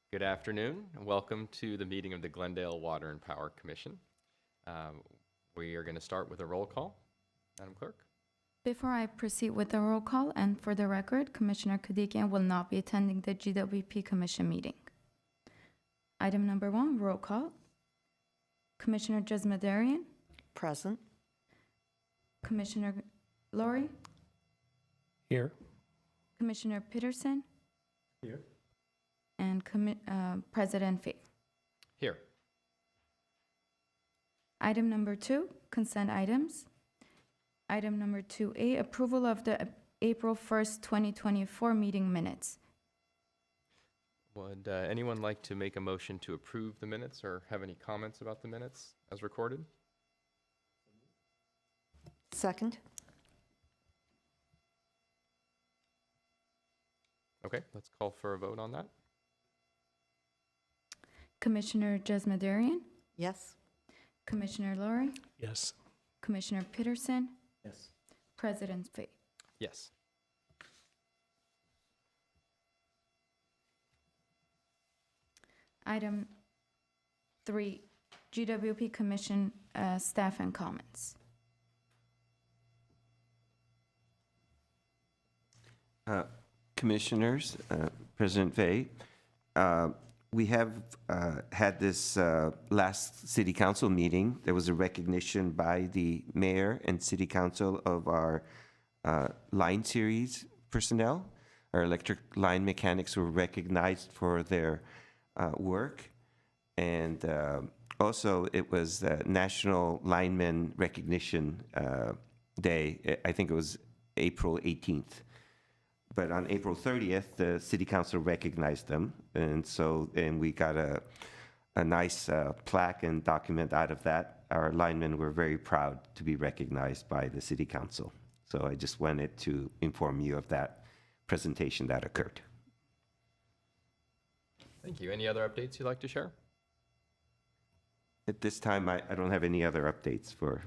Good afternoon, and welcome to the meeting of the Glendale Water and Power Commission. We are going to start with a roll call. Madam Clerk? Before I proceed with the roll call, and for the record, Commissioner Kadikian will not be attending the GWP Commission meeting. Item number 1, roll call. Commissioner Jesmadarian, Present. Commissioner Laurie, Here. Commissioner Peterson, Here. and President Fay. Here. Item number 2, consent items. Item number 2A, approval of the April 1st, 2024 meeting minutes. Would anyone like to make a motion to approve the minutes or have any comments about the minutes as recorded? Second. Okay, let's call for a vote on that. Commissioner Jesmadarian, Yes. Commissioner Laurie, Yes. Commissioner Peterson, Yes. President Fay. Yes. Item 3, GWP Commission staff and comments. Commissioners, President Fay, we have had this last city council meeting. There was a recognition by the mayor and city council of our line series personnel. Our electric line mechanics were recognized for their work. And also it was National Lineman Recognition Day. I think it was April 18th. But on April 30th, the city council recognized them. And we got a nice plaque and document out of that. Our linemen were very proud to be recognized by the city council. So I just wanted to inform you of that presentation that occurred. Thank you. Any other updates you'd like to share? At this time, I don't have any other updates for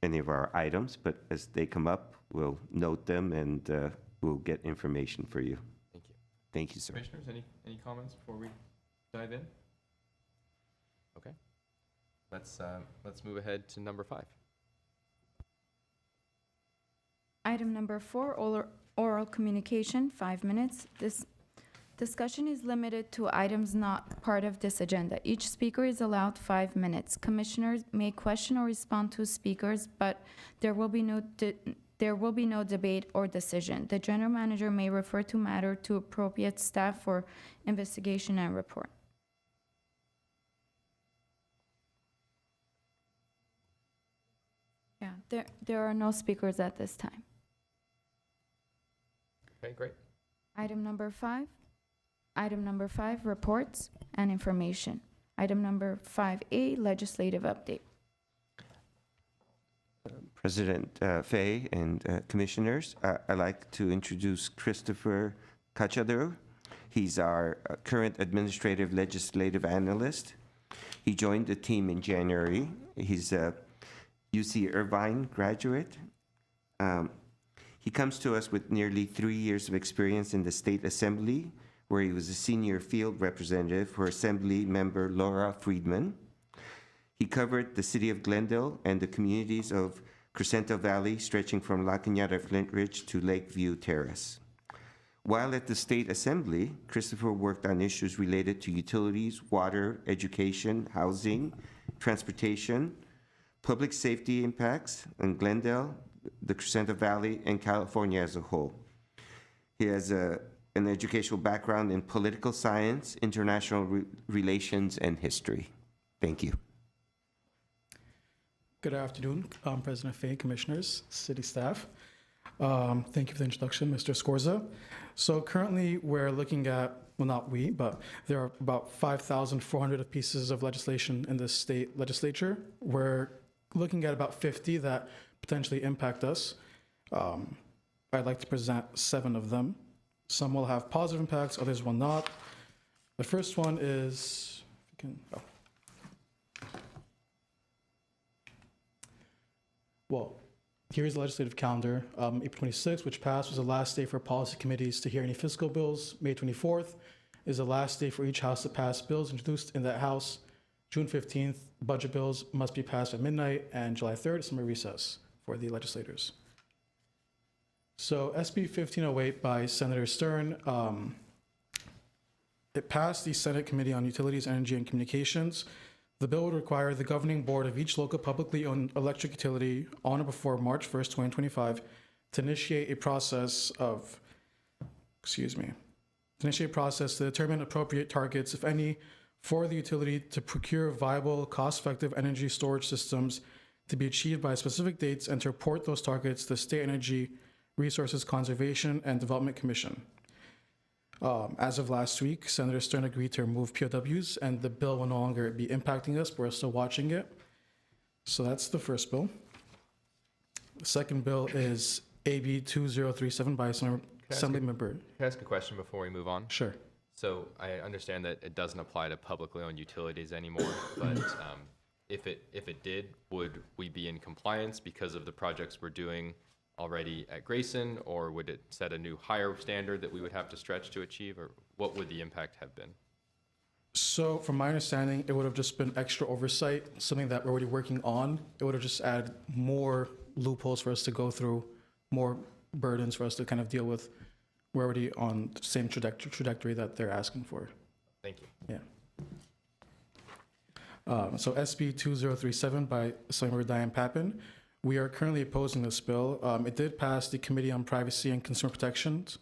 any of our items, but as they come up, we'll note them and we'll get information for you. Thank you. Thank you, sir. Commissioners, any comments before we dive in? Okay. Let's move ahead to number 5. Item number 4, oral communication, 5 minutes. This discussion is limited to items not part of this agenda. Each speaker is allowed 5 minutes. Commissioners may question or respond to speakers, but there will be no debate or decision. The general manager may refer to matter to appropriate staff for investigation and report. Yeah, there are no speakers at this time. Okay, great. Item number 5, reports and information. Item number 5A, legislative update. President Fay and commissioners, I'd like to introduce Christopher Cachador. He's our current administrative legislative analyst. He joined the team in January. He's a UC Irvine graduate. He comes to us with nearly 3 years of experience in the state assembly, where he was a senior field representative for Assembly member Laura Friedman. He covered the city of Glendale and the communities of Crescento Valley, stretching from La Cañada Flint Ridge to Lakeview Terrace. While at the state assembly, Christopher worked on issues related to utilities, water, education, housing, transportation, public safety impacts in Glendale, the Crescento Valley, and California as a whole. He has an educational background in political science, international relations, and history. Thank you. Good afternoon, President Fay, commissioners, city staff. Thank you for the introduction, Mr. Scorza. So currently we're looking at, well, not we, but there are about 5,400 pieces of legislation in the state legislature. We're looking at about 50 that potentially impact us. I'd like to present 7 of them. Some will have positive impacts, others will not. The first one is, if you can, well, here's the legislative calendar. April 26th, which passed, was the last day for policy committees to hear any fiscal bills. May 24th, is the last day for each house to pass bills introduced in that house. June 15th, budget bills must be passed at midnight, and July 3rd is summer recess for the legislators. So SB 1508 by Senator Stern, it passed the Senate Committee on Utilities, Energy, and Communications. The bill would require the governing board of each local publicly owned electric utility on or before March 1st, 2025, to initiate a process to determine appropriate targets, if any, for the utility to procure viable, cost-effective energy storage systems to be achieved by specific dates, and to report those targets to the State Energy Resources Conservation and Development Commission. As of last week, Senator Stern agreed to remove POWs, and the bill will no longer be impacting us, but we're still watching it. So that's the first bill. The second bill is AB 2037 by Assemblymember. Can I ask a question before we move on? Sure. So I understand that it doesn't apply to publicly owned utilities anymore, but if it did, would we be in compliance because of the projects we're doing already at Grayson, or would it set a new higher standard that we would have to stretch to achieve, or what would the impact have been? So from my understanding, it would have just been extra oversight, something that we're already working on. It would have just added more loopholes for us to go through, more burdens for us to kind of deal with. We're already on the same trajectory that they're asking for. Thank you. Yeah. So SB 2037 by Assemblymember Diane Pappin. We are currently opposing this bill. It did pass the Committee on Privacy and Consumer Protections.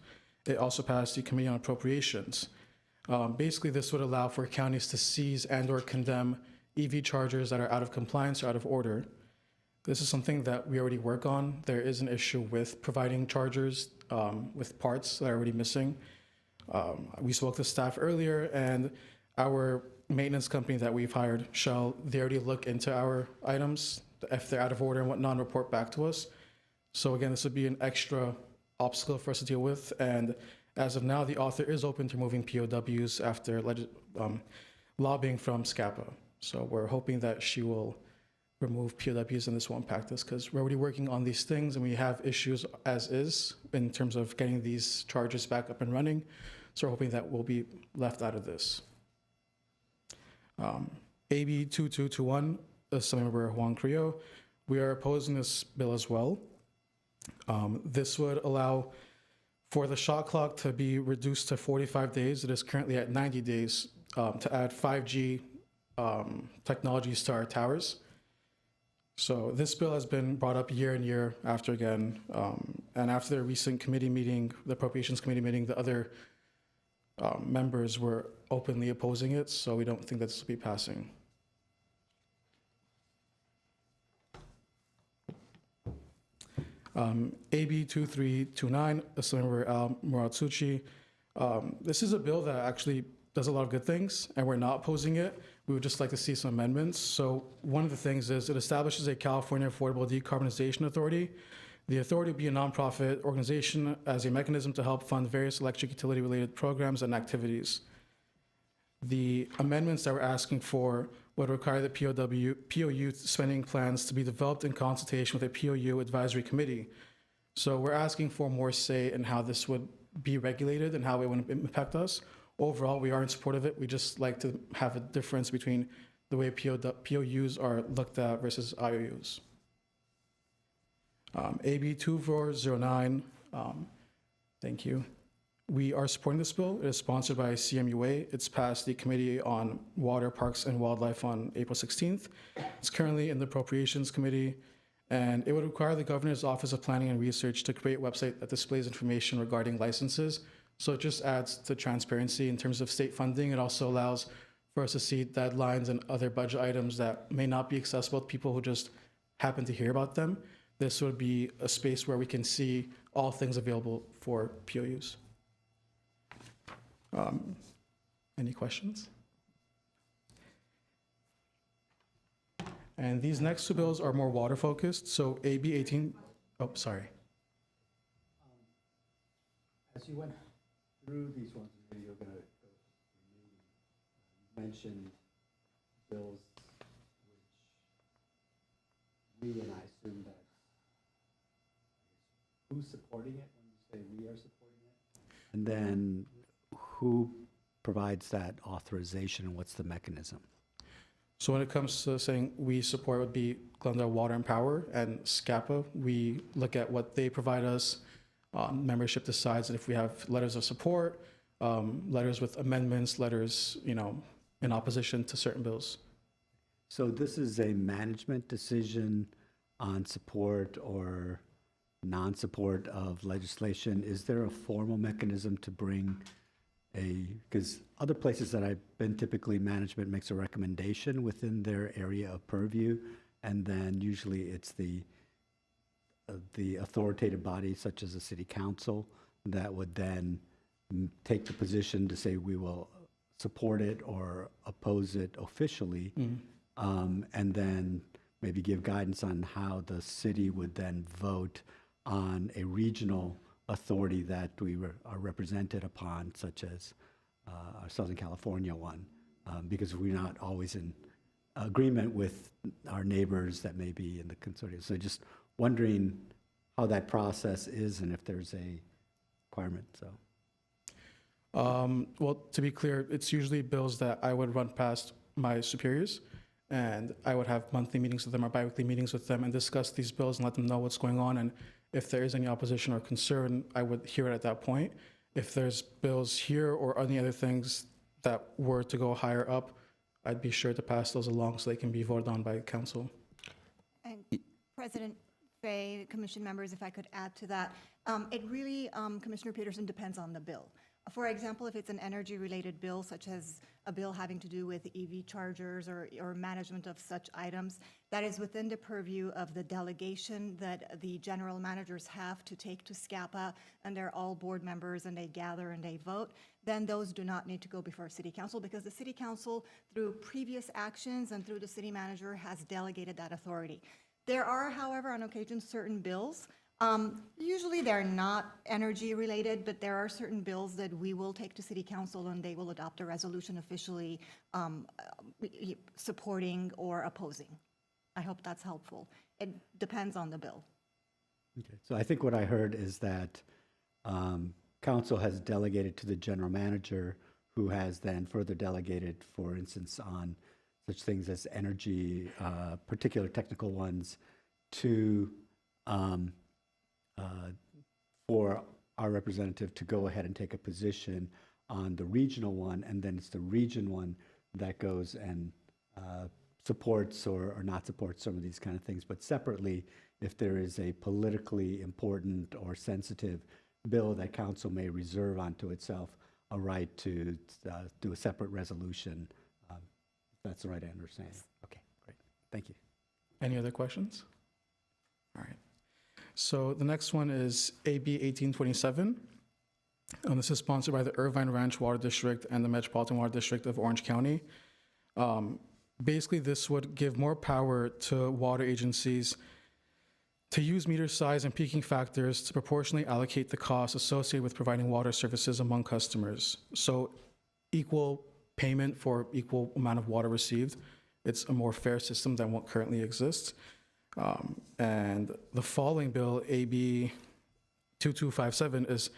It also passed the Committee on Appropriations. Basically, this would allow for counties to seize and/or condemn EV chargers that are out of compliance or out of order. This is something that we already work on. There is an issue with providing chargers with parts that are already missing. We spoke to staff earlier, and our maintenance company that we've hired, Shell, they already look into our items, if they're out of order and whatnot, and report back to us. So again, this would be an extra obstacle for us to deal with. And as of now, the author is open to removing POWs after lobbying from SCAPA. So we're hoping that she will remove POWs and this won't impact us, because we're already working on these things and we have issues as is in terms of getting these charges back up and running. So we're hoping that we'll be left out of this. AB 2221, Assemblymember Juan Creo. We are opposing this bill as well. This would allow for the shot clock to be reduced to 45 days. It is currently at 90 days to add 5G technologies to our towers. So this bill has been brought up year and year after again. And after the recent committee meeting, the Appropriations Committee meeting, the other members were openly opposing it. So we don't think that this will be passing. AB 2329, Assemblymember Al Muratsuchi. This is a bill that actually does a lot of good things, and we're not opposing it. We would just like to see some amendments. So one of the things is it establishes a California Affordable Decarbonization Authority. The authority will be a nonprofit organization as a mechanism to help fund various electric utility-related programs and activities. The amendments that we're asking for would require the POU spending plans to be developed in consultation with a POU advisory committee. So we're asking for more say in how this would be regulated and how it would impact us. Overall, we are in support of it. We just like to have a difference between the way POUs are looked at versus IOUs. AB 2409, thank you. We are supporting this bill. It is sponsored by CMUA. It's passed the Committee on Water, Parks, and Wildlife on April 16th. It's currently in the Appropriations Committee, and it would require the Governor's Office of Planning and Research to create a website that displays information regarding licenses. So it just adds to transparency in terms of state funding. It also allows for us to see deadlines and other budget items that may not be accessible to people who just happen to hear about them. This would be a space where we can see all things available for POUs. Any questions? And these next two bills are more water focused. So AB 18, oh, sorry. As you went through these ones, maybe you're going to go you mentioned bills which we, and I assume that who's supporting it when you say we are supporting it? And then who provides that authorization and what's the mechanism? So when it comes to saying we support would be Glendale Water and Power and SCAPA. We look at what they provide us. Membership decides if we have letters of support, letters with amendments, letters, in opposition to certain bills. So this is a management decision on support or non-support of legislation. Is there a formal mechanism to bring because other places that I've been, typically management makes a recommendation within their area of purview, and then usually it's the authoritative body, such as the city council, that would then take the position to say we will support it or oppose it officially, and then maybe give guidance on how the city would then vote on a regional authority that we are represented upon, such as our Southern California one, because we're not always in agreement with our neighbors that may be in the consortium. So just wondering how that process is and if there's a requirement, so. Well, to be clear, it's usually bills that I would run past my superiors, and I would have monthly meetings with them or biweekly meetings with them and discuss these bills and let them know what's going on. And if there is any opposition or concern, I would hear it at that point. If there's bills here or any other things that were to go higher up, I'd be sure to pass those along so they can be voted on by council. And President Fay, commission members, if I could add to that, it really, Commissioner Peterson, depends on the bill. For example, if it's an energy-related bill, such as a bill having to do with EV chargers or management of such items, that is within the purview of the delegation that the general managers have to take to SCAPA, and they're all board members, and they gather and they vote, then those do not need to go before City Council, because the City Council, through previous actions and through the city manager, has delegated that authority. There are, however, on occasion, certain bills. Usually they're not energy related, but there are certain bills that we will take to City Council and they will adopt a resolution officially supporting or opposing. I hope that's helpful. It depends on the bill. Okay, so I think what I heard is that council has delegated to the general manager, who has then further delegated, for instance, on such things as energy, particular technical ones, to for our representative to go ahead and take a position on the regional one, and then it's the region one that goes and supports or not supports some of these kind of things. But separately, if there is a politically important or sensitive bill that council may reserve onto itself a right to do a separate resolution, that's the right understanding. Okay, great. Thank you. Any other questions? All right. So the next one is AB 1827. This is sponsored by the Irvine Ranch Water District and the Metropolitan Water District of Orange County. Basically, this would give more power to water agencies to use meter size and peaking factors to proportionally allocate the costs associated with providing water services among customers. So equal payment for equal amount of water received. It's a more fair system than what currently exists. And the following bill, AB 2257, is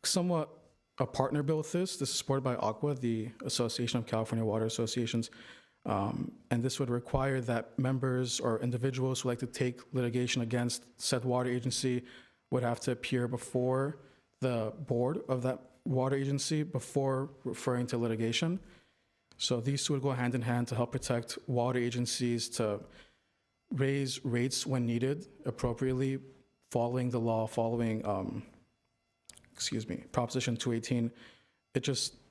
somewhat a partner bill with this. This is supported by ACWA, the Association of California Water Associations. And this would require that members or individuals who like to take litigation against said water agency would have to appear before the board of that water agency before referring to litigation. So these two would go hand in hand to help protect water agencies to raise rates when needed appropriately, following the law, following, Proposition 218.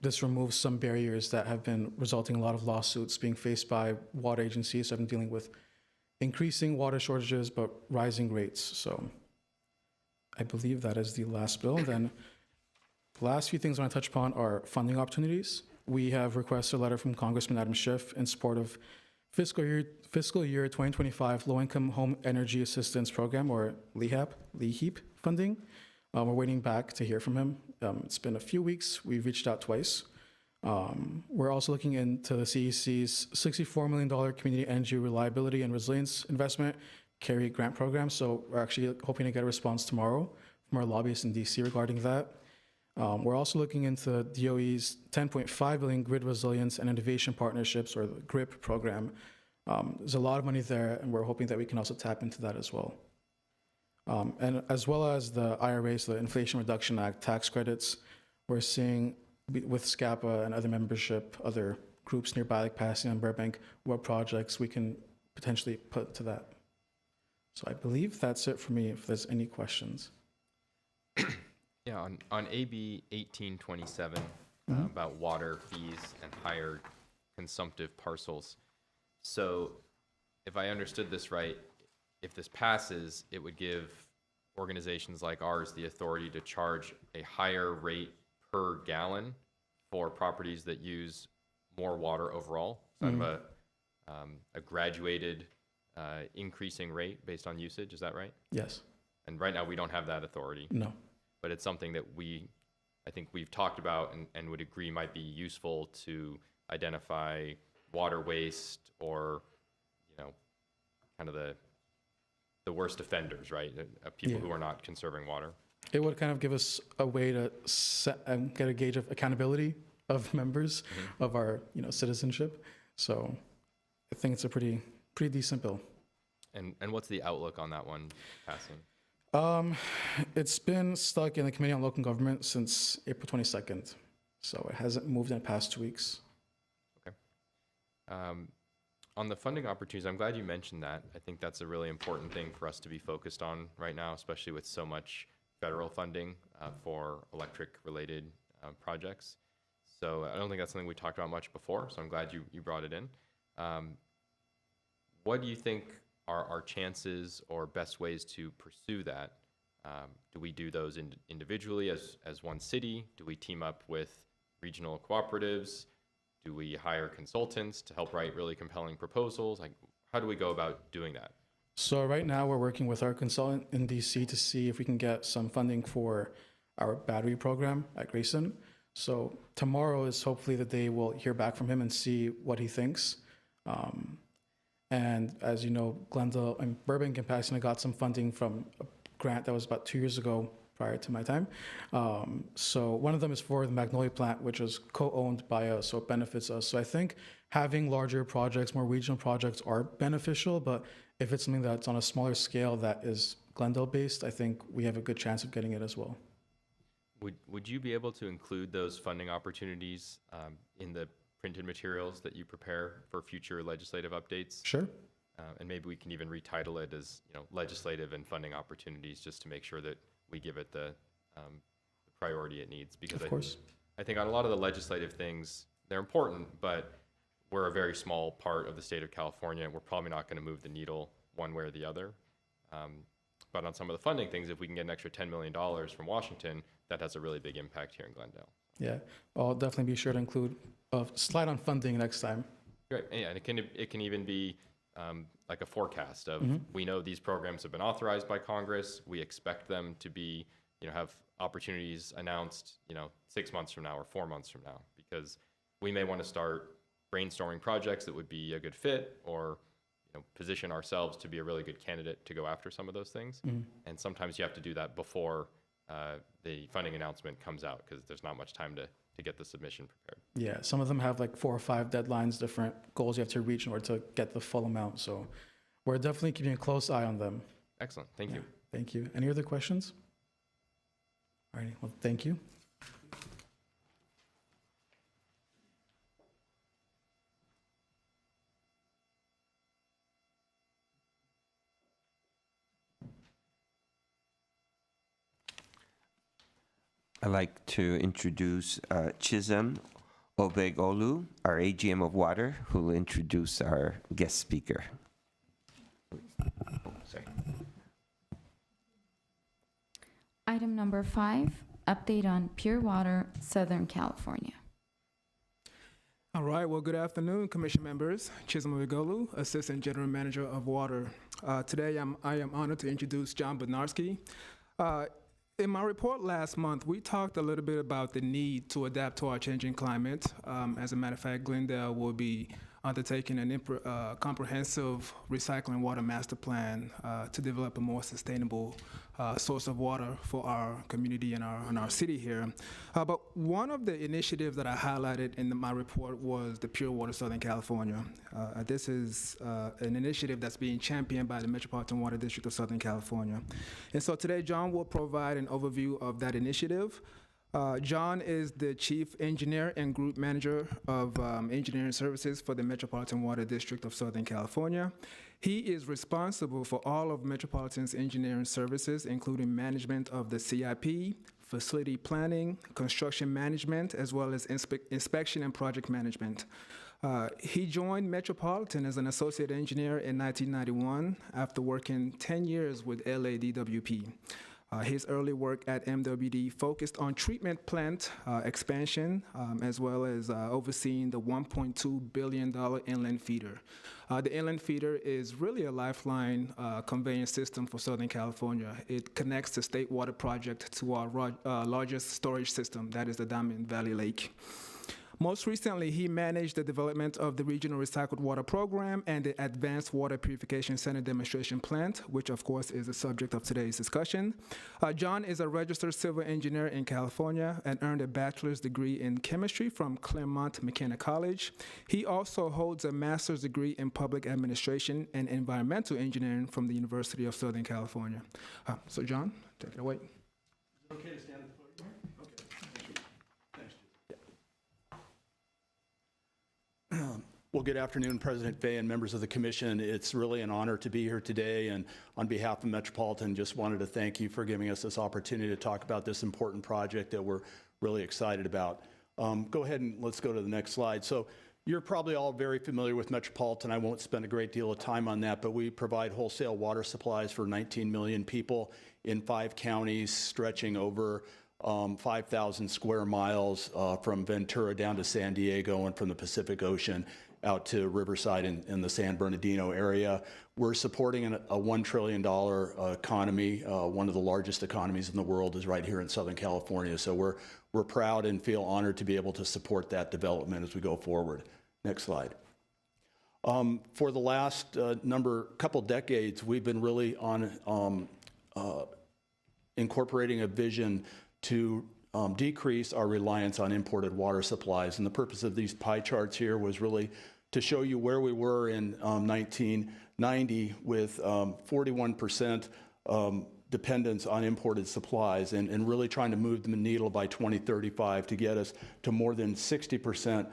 This removes some barriers that have been resulting in a lot of lawsuits being faced by water agencies that have been dealing with increasing water shortages, but rising rates. So I believe that is the last bill. Then the last few things I want to touch upon are funding opportunities. We have requested a letter from Congressman Adam Schiff in support of fiscal year 2025 Low-Income Home Energy Assistance Program, or LEHEAP funding. We're waiting back to hear from him. It's been a few weeks. We've reached out twice. We're also looking into the CEC's $64 million Community Energy Reliability and Resilience Investment CARRY grant program. So we're actually hoping to get a response tomorrow from our lobbyists in DC regarding that. We're also looking into DOE's $10.5 billion Grid Resilience and Innovation Partnerships, or the GRIP program. There's a lot of money there, and we're hoping that we can also tap into that as well. And as well as the IRA, so the Inflation Reduction Act tax credits, we're seeing with SCAPA and other membership, other groups nearby like Pasadena and Burbank, what projects we can potentially put to that. So I believe that's it for me, if there's any questions. Yeah, on AB 1827, about water fees and higher consumptive parcels. So if I understood this right, if this passes, it would give organizations like ours the authority to charge a higher rate per gallon for properties that use more water overall, kind of a graduated increasing rate based on usage. Is that right? Yes. And right now we don't have that authority, No. but it's something that I think we've talked about and would agree might be useful to identify water waste or, kind of the worst offenders, right? People who are not conserving water. It would kind of give us a way to set and get a gauge of accountability of members of our, citizenship. So I think it's a pretty decent bill. And what's the outlook on that one passing? It's been stuck in the Committee on Local Government since April 22nd. So it hasn't moved in the past 2 weeks. Okay. On the funding opportunities, I'm glad you mentioned that. I think that's a really important thing for us to be focused on right now, especially with so much federal funding for electric-related projects. So I don't think that's something we talked about much before, so I'm glad you brought it in. What do you think are our chances or best ways to pursue that? Do we do those individually as one city? Do we team up with regional cooperatives? Do we hire consultants to help write really compelling proposals? Like, how do we go about doing that? So right now we're working with our consultant in DC to see if we can get some funding for our battery program at Grayson. So tomorrow is hopefully the day we'll hear back from him and see what he thinks. And as you know, Glendale and Burbank and Pasadena got some funding from a grant that was about 2 years ago prior to my time. So one of them is for the Magnolia plant, which is co-owned by us, so it benefits us. So I think having larger projects, more regional projects are beneficial, but if it's something that's on a smaller scale that is Glendale-based, I think we have a good chance of getting it as well. Would you be able to include those funding opportunities in the printed materials that you prepare for future legislative updates? Sure. And maybe we can even retitle it as, legislative and funding opportunities, just to make sure that we give it the priority it needs. Because Of course. I think on a lot of the legislative things, they're important, but we're a very small part of the state of California, and we're probably not going to move the needle one way or the other. But on some of the funding things, if we can get an extra $10 million from Washington, that has a really big impact here in Glendale. Yeah, I'll definitely be sure to include a slide on funding next time. Great, yeah, and it can even be like a forecast of, we know these programs have been authorized by Congress, we expect them to be, have opportunities announced, 6 months from now or 4 months from now, because we may want to start brainstorming projects that would be a good fit, or position ourselves to be a really good candidate to go after some of those things. And sometimes you have to do that before the funding announcement comes out, because there's not much time to get the submission prepared. Yeah, some of them have like 4 or 5 deadlines, different goals you have to reach in order to get the full amount. So we're definitely keeping a close eye on them. Excellent, thank you. Thank you. Any other questions? All right, well, thank you. I'd like to introduce Chisholm Obegolu, our AGM of Water, who will introduce our guest speaker. Sorry. Item number 5, update on Pure Water, Southern California. All right, well, good afternoon, Commission members. Chisholm Obegolu, Assistant General Manager of Water. Today, I am honored to introduce John Bednarski. In my report last month, we talked a little bit about the need to adapt to our changing climate. As a matter of fact, Glendale will be undertaking an comprehensive recycling water master plan to develop a more sustainable source of water for our community and our city here. But one of the initiatives that I highlighted in my report was the Pure Water Southern California. This is an initiative that's being championed by the Metropolitan Water District of Southern California. And so today, John will provide an overview of that initiative. John is the Chief Engineer and Group Manager of Engineering Services for the Metropolitan Water District of Southern California. He is responsible for all of Metropolitan's engineering services, including management of the CIP, facility planning, construction management, as well as inspection and project management. He joined Metropolitan as an associate engineer in 1991 after working 10 years with LADWP. His early work at MWD focused on treatment plant expansion, as well as overseeing the $1.2 billion inland feeder. The inland feeder is really a lifeline conveyance system for Southern California. It connects the State Water Project to our largest storage system, that is the Diamond Valley Lake. Most recently, he managed the development of the Regional Recycled Water Program and the Advanced Water Purification Center Demonstration Plant, which of course is the subject of today's discussion. John is a registered civil engineer in California and earned a bachelor's degree in chemistry from Claremont McKenna College. He also holds a master's degree in public administration and environmental engineering from the University of Southern California. So John, take it away. Is it okay to stand at the podium here? Okay. Thanks. Well, good afternoon, President Fay and members of the commission. It's really an honor to be here today, and on behalf of Metropolitan, just wanted to thank you for giving us this opportunity to talk about this important project that we're really excited about. Go ahead and let's go to the next slide. So you're probably all very familiar with Metropolitan. I won't spend a great deal of time on that, but we provide wholesale water supplies for 19 million people in 5 counties, stretching over 5,000 square miles from Ventura down to San Diego, and from the Pacific Ocean out to Riverside in the San Bernardino area. We're supporting a $1 trillion economy. One of the largest economies in the world is right here in Southern California. So we're proud and feel honored to be able to support that development as we go forward. Next slide. For the last couple decades, we've been really on incorporating a vision to decrease our reliance on imported water supplies. And the purpose of these pie charts here was really to show you where we were in 1990 with 41% dependence on imported supplies, and really trying to move the needle by 2035 to get us to more than 60%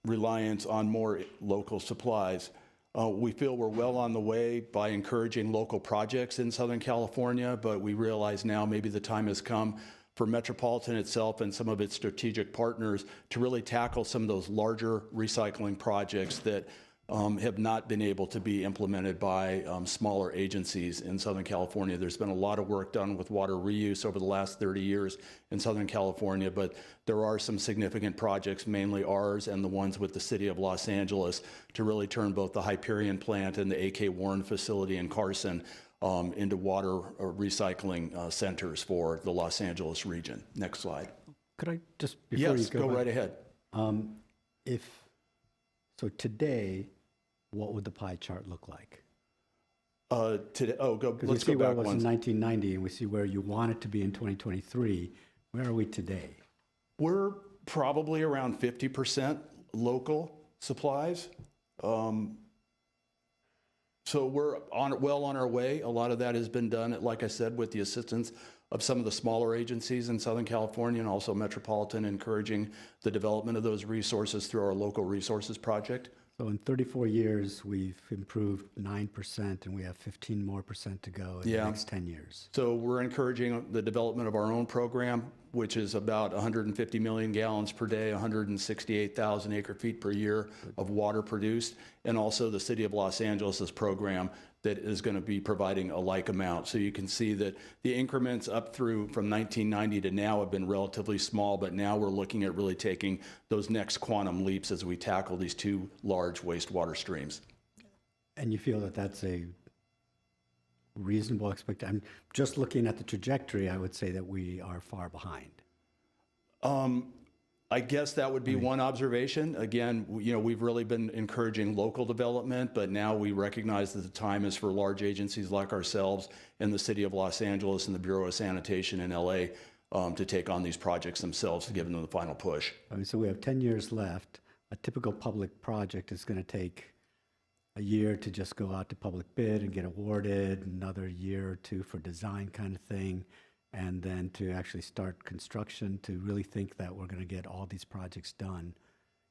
reliance on more local supplies. We feel we're well on the way by encouraging local projects in Southern California, but we realize now maybe the time has come for Metropolitan itself and some of its strategic partners to really tackle some of those larger recycling projects that have not been able to be implemented by smaller agencies in Southern California. There's been a lot of work done with water reuse over the last 30 years in Southern California, but there are some significant projects, mainly ours and the ones with the city of Los Angeles, to really turn both the Hyperion plant and the A.K. Warren facility in Carson into water recycling centers for the Los Angeles region. Next slide. Could I just, before Yes, you go go back, right ahead. So today, what would the pie chart look like? Let's Because we see go where it back was one. in 1990, and we see where you want it to be in 2023. Where are we today? We're probably around 50% local supplies. So we're well on our way. A lot of that has been done, like I said, with the assistance of some of the smaller agencies in Southern California, and also Metropolitan encouraging the development of those resources through our local resources project. So in 34 years, we've improved 9%, and we have 15% more to go in the next 10 years. So we're encouraging the development of our own program, which is about 150 million gallons per day, 168,000 acre feet per year of water produced, and also the City of Los Angeles' program that is going to be providing a like amount. So you can see that the increments up through from 1990 to now have been relatively small, but now we're looking at really taking those next quantum leaps as we tackle these 2 large wastewater streams. And you feel that that's a reasonable expectation? Just looking at the trajectory, I would say that we are far behind. I guess that would be one observation. Again, we've really been encouraging local development, but now we recognize that the time is for large agencies like ourselves and the City of Los Angeles and the Bureau of Sanitation in LA to take on these projects themselves to give them the final push. I mean, so we have 10 years left. A typical public project is going to take a year to just go out to public bid and get awarded, another year or two for design kind of thing, and then to actually start construction, to really think that we're going to get all these projects done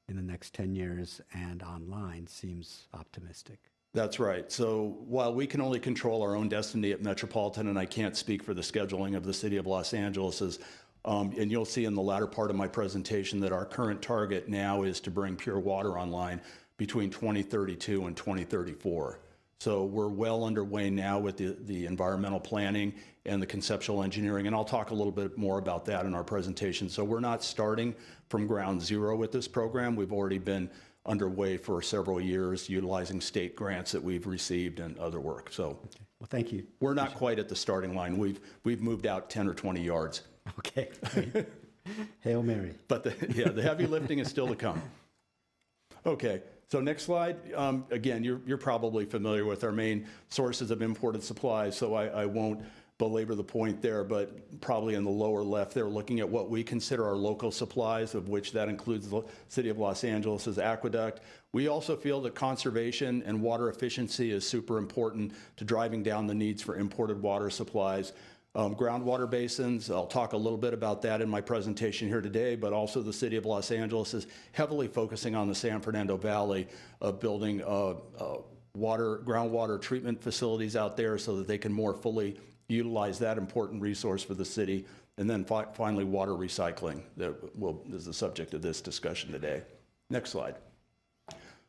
in the next 10 years and online seems optimistic. That's right. So while we can only control our own destiny at Metropolitan, and I can't speak for the scheduling of the City of Los Angeles, and you'll see in the latter part of my presentation that our current target now is to bring pure water online between 2032 and 2034. So we're well underway now with the environmental planning and the conceptual engineering, and I'll talk a little bit more about that in our presentation. So we're not starting from ground zero with this program. We've already been underway for several years utilizing state grants that we've received and other work. So Okay. Well, thank you. we're not quite at the starting line. We've moved out 10 or 20 yards. Okay, great. Hail Mary. But the heavy lifting is still to come. Okay, so next slide. Again, you're probably familiar with our main sources of imported supplies, so I won't belabor the point there, but probably in the lower left, they're looking at what we consider our local supplies, of which that includes the City of Los Angeles' aqueduct. We also feel that conservation and water efficiency is super important to driving down the needs for imported water supplies. Groundwater basins, I'll talk a little bit about that in my presentation here today, but also the City of Los Angeles is heavily focusing on the San Fernando Valley of building groundwater treatment facilities out there so that they can more fully utilize that important resource for the city. And then finally, water recycling that is the subject of this discussion today. Next slide.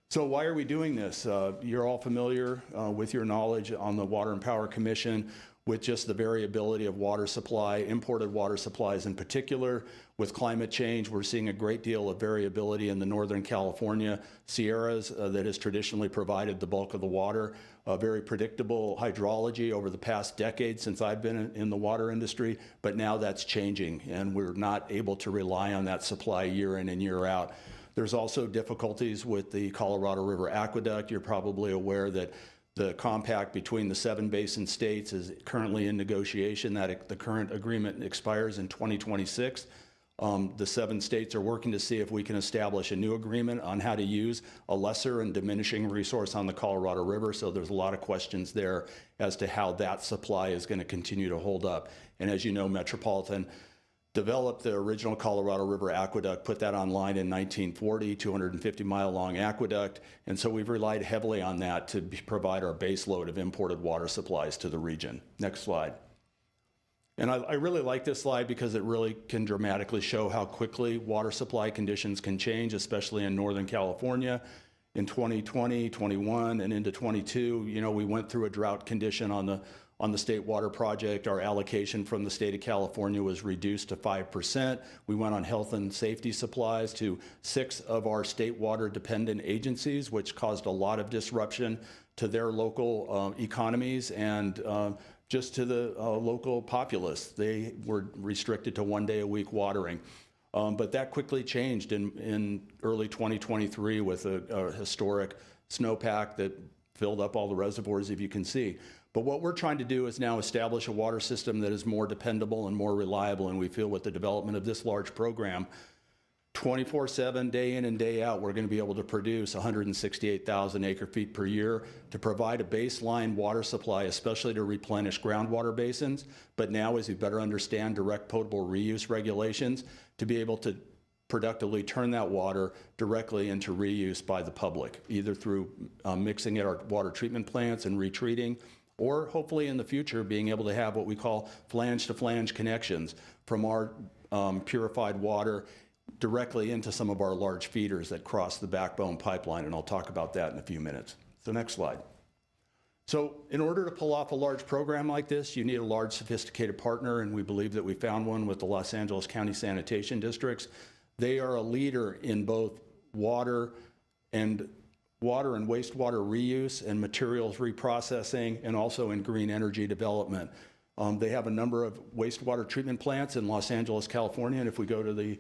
So why are we doing this? You're all familiar with your knowledge on the Water and Power Commission with just the variability of water supply, imported water supplies in particular. With climate change, we're seeing a great deal of variability in the Northern California Sierras that has traditionally provided the bulk of the water. Very predictable hydrology over the past decade since I've been in the water industry, but now that's changing and we're not able to rely on that supply year in and year out. There's also difficulties with the Colorado River Aqueduct. You're probably aware that the compact between the 7 basin states is currently in negotiation. That the current agreement expires in 2026. The 7 states are working to see if we can establish a new agreement on how to use a lesser and diminishing resource on the Colorado River. So there's a lot of questions there as to how that supply is going to continue to hold up. And as you know, Metropolitan developed the original Colorado River Aqueduct, put that online in 1940, 250-mile long aqueduct. And so we've relied heavily on that to provide our base load of imported water supplies to the region. Next slide. And I really like this slide because it really can dramatically show how quickly water supply conditions can change, especially in Northern California. In 2020, 21, and into 22, we went through a drought condition on the state water project. Our allocation from the state of California was reduced to 5%. We went on health and safety supplies to 6 of our state water dependent agencies, which caused a lot of disruption to their local economies and just to the local populace. They were restricted to 1 day a week watering. But that quickly changed in early 2023 with a historic snowpack that filled up all the reservoirs, if you can see. But what we're trying to do is now establish a water system that is more dependable and more reliable, and we feel with the development of this large program, 24/7, day in and day out, we're going to be able to produce 168,000 acre-feet per year to provide a baseline water supply, especially to replenish groundwater basins. But now, as you better understand direct potable reuse regulations, to be able to productively turn that water directly into reuse by the public, either through mixing at our water treatment plants and retreating, or hopefully in the future being able to have what we call flange-to-flange connections from our purified water directly into some of our large feeders that cross the backbone pipeline, and I'll talk about that in a few minutes. So next slide. So in order to pull off a large program like this, you need a large, sophisticated partner, and we believe that we found one with the Los Angeles County Sanitation Districts. They are a leader in both water and wastewater reuse and materials reprocessing, and also in green energy development. They have a number of wastewater treatment plants in Los Angeles, California, and if we go to the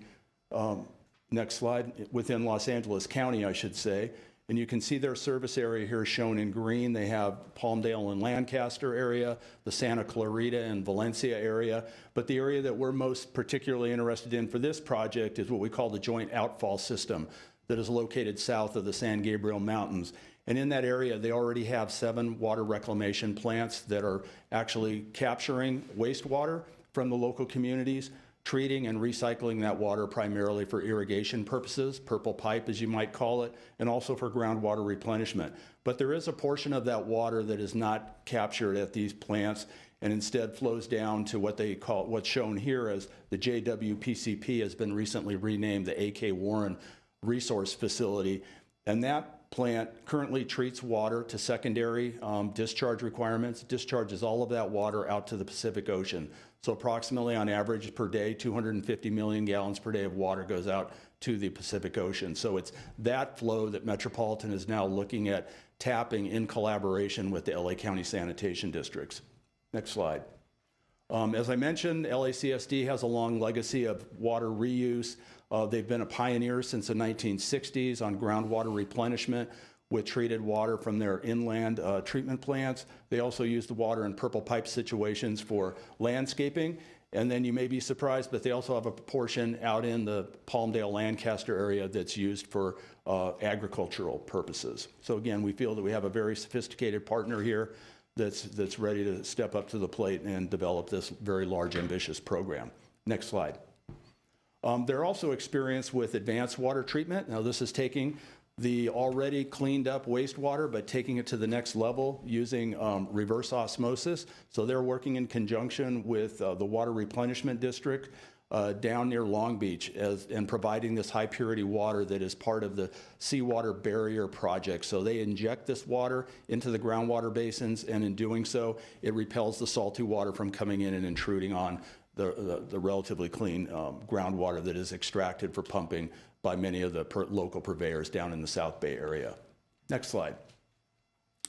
Next slide, within Los Angeles County, I should say. And you can see their service area here shown in green. They have Palmdale and Lancaster area, the Santa Clarita and Valencia area. But the area that we're most particularly interested in for this project is what we call the joint outfall system that is located south of the San Gabriel Mountains. And in that area, they already have 7 water reclamation plants that are actually capturing wastewater from the local communities, treating and recycling that water primarily for irrigation purposes, purple pipe as you might call it, and also for groundwater replenishment. But there is a portion of that water that is not captured at these plants and instead flows down to what they call, what's shown here as the JWPCP has been recently renamed the A.K. Warren Resource Facility. And that plant currently treats water to secondary discharge requirements, discharges all of that water out to the Pacific Ocean. So approximately on average per day, 250 million gallons per day of water goes out to the Pacific Ocean. So it's that flow that Metropolitan is now looking at tapping in collaboration with the LA County sanitation districts. Next slide. As I mentioned, LACSD has a long legacy of water reuse. They've been a pioneer since the 1960s on groundwater replenishment with treated water from their inland treatment plants. They also use the water in purple pipe situations for landscaping. And then you may be surprised, but they also have a portion out in the Palmdale, Lancaster area that's used for agricultural purposes. So again, we feel that we have a very sophisticated partner here that's ready to step up to the plate and develop this very large, ambitious program. Next slide. They're also experienced with advanced water treatment. Now this is taking the already cleaned up wastewater, but taking it to the next level using reverse osmosis. So they're working in conjunction with the Water Replenishment District down near Long Beach and providing this high purity water that is part of the Seawater Barrier Project. So they inject this water into the groundwater basins, and in doing so, it repels the salty water from coming in and intruding on the relatively clean groundwater that is extracted for pumping by many of the local purveyors down in the South Bay area. Next slide.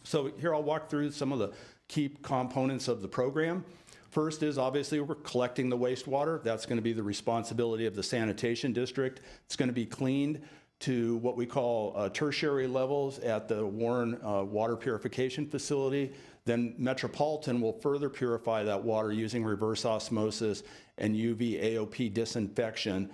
So here I'll walk through some of the key components of the program. First is obviously we're collecting the wastewater. That's going to be the responsibility of the sanitation district. It's going to be cleaned to what we call tertiary levels at the Warren Water Purification Facility. Then Metropolitan will further purify that water using reverse osmosis and UV AOP disinfection.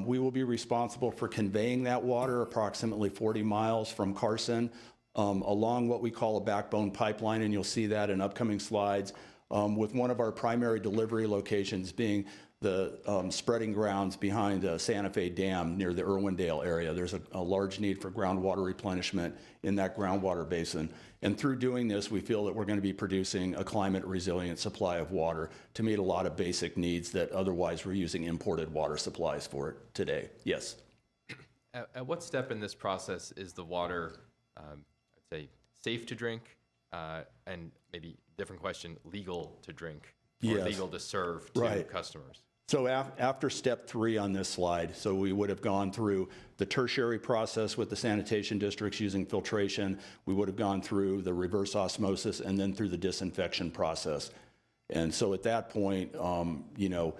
We will be responsible for conveying that water approximately 40 miles from Carson along what we call a backbone pipeline, and you'll see that in upcoming slides, with one of our primary delivery locations being the spreading grounds behind Santa Fe Dam near the Irwindale area. There's a large need for groundwater replenishment in that groundwater basin. And through doing this, we feel that we're going to be producing a climate resilient supply of water to meet a lot of basic needs that otherwise we're using imported water supplies for today. Yes? At what step in this process is the water, I'd say, safe to drink, and maybe different question, legal to drink, or Yes. legal to serve to customers? So after step 3 on this slide, so we would have gone through the tertiary process with the sanitation districts using filtration. We would have gone through the reverse osmosis and then through the disinfection process. And so at that point, you know,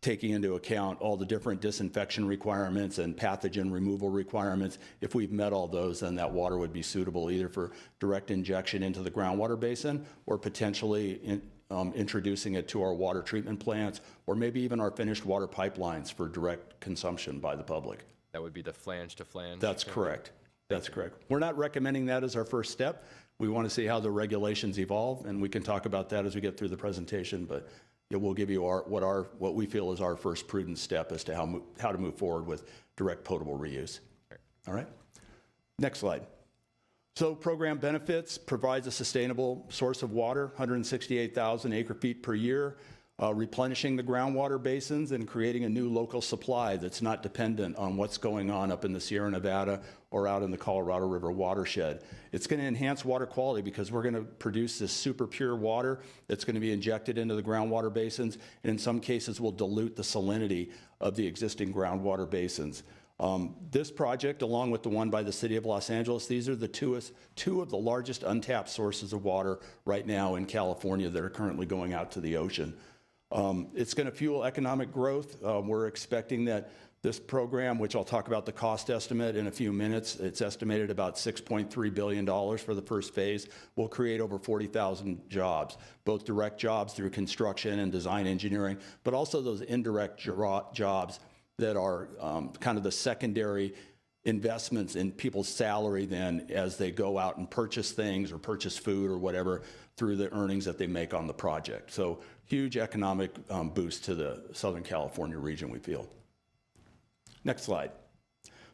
taking into account all the different disinfection requirements and pathogen removal requirements, if we've met all those, then that water would be suitable either for direct injection into the groundwater basin or potentially introducing it to our water treatment plants, or maybe even our finished water pipelines for direct consumption by the public. That would be the flange to flange? That's correct. That's correct. We're not recommending that as our first step. We want to see how the regulations evolve, and we can talk about that as we get through the presentation, but it will give you what we feel is our first prudent step as to how to move forward with direct potable reuse. All right? Next slide. So program benefits provides a sustainable source of water, 168,000 acre feet per year, replenishing the groundwater basins and creating a new local supply that's not dependent on what's going on up in the Sierra Nevada or out in the Colorado River watershed. It's going to enhance water quality because we're going to produce this super pure water that's going to be injected into the groundwater basins, and in some cases will dilute the salinity of the existing groundwater basins. This project, along with the one by the City of Los Angeles, these are the two of the largest untapped sources of water right now in California that are currently going out to the ocean. It's going to fuel economic growth. We're expecting that This program, which I'll talk about the cost estimate in a few minutes, it's estimated about $6.3 billion for the first phase, will create over 40,000 jobs, both direct jobs through construction and design engineering, but also those indirect jobs that are kind of the secondary investments in people's salary then as they go out and purchase things or purchase food or whatever through the earnings that they make on the project. So huge economic boost to the Southern California region, we feel. Next slide.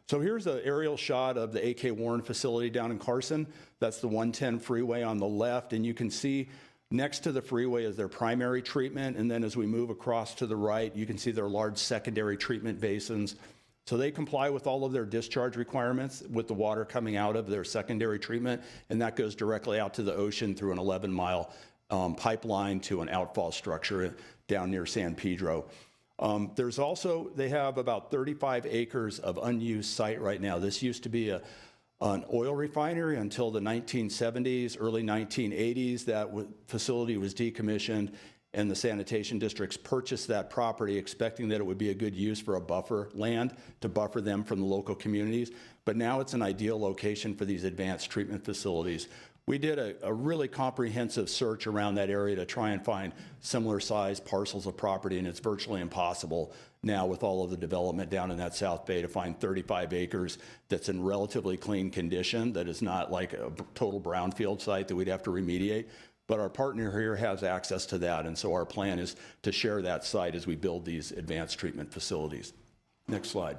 So here's an aerial shot of the A.K. Warren facility down in Carson. That's the 110 freeway on the left, and you can see next to the freeway is their primary treatment, and then as we move across to the right, you can see their large secondary treatment basins. So they comply with all of their discharge requirements with the water coming out of their secondary treatment, and that goes directly out to the ocean through an 11-mile pipeline to an outfall structure down near San Pedro. There's also, they have about 35 acres of unused site right now. This used to be an oil refinery until the 1970s, early 1980s. That facility was decommissioned, and the sanitation districts purchased that property expecting that it would be a good use for a buffer land to buffer them from the local communities. But now it's an ideal location for these advanced treatment facilities. We did a really comprehensive search around that area to try and find similar sized parcels of property, and it's virtually impossible now with all of the development down in that South Bay to find 35 acres that's in relatively clean condition, that is not like a total brownfield site that we'd have to remediate. But our partner here has access to that, and so our plan is to share that site as we build these advanced treatment facilities. Next slide.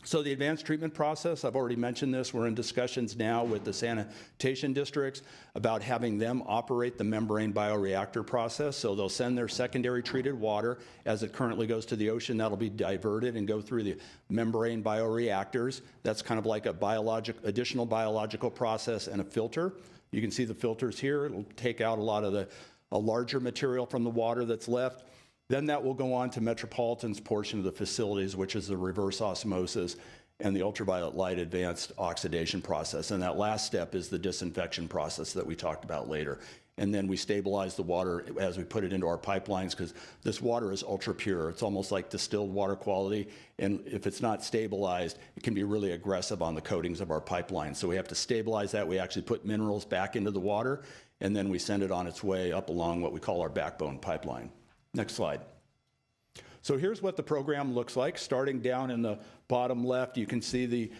So the advanced treatment process, I've already mentioned this. We're in discussions now with the sanitation districts about having them operate the membrane bioreactor process. So they'll send their secondary treated water as it currently goes to the ocean. That'll be diverted and go through the membrane bioreactors. That's kind of like a additional biological process and a filter. You can see the filters here. It'll take out a lot of a larger material from the water that's left. Then that will go on to Metropolitan's portion of the facilities, which is the reverse osmosis and the ultraviolet light advanced oxidation process. And that last step is the disinfection process that we talked about later. And then we stabilize the water as we put it into our pipelines, because this water is ultra pure. It's almost like distilled water quality. And if it's not stabilized, it can be really aggressive on the coatings of our pipelines. So we have to stabilize that. We actually put minerals back into the water, and then we send it on its way up along what we call our backbone pipeline. Next slide. So here's what the program looks like. Starting down in the bottom left, you can see the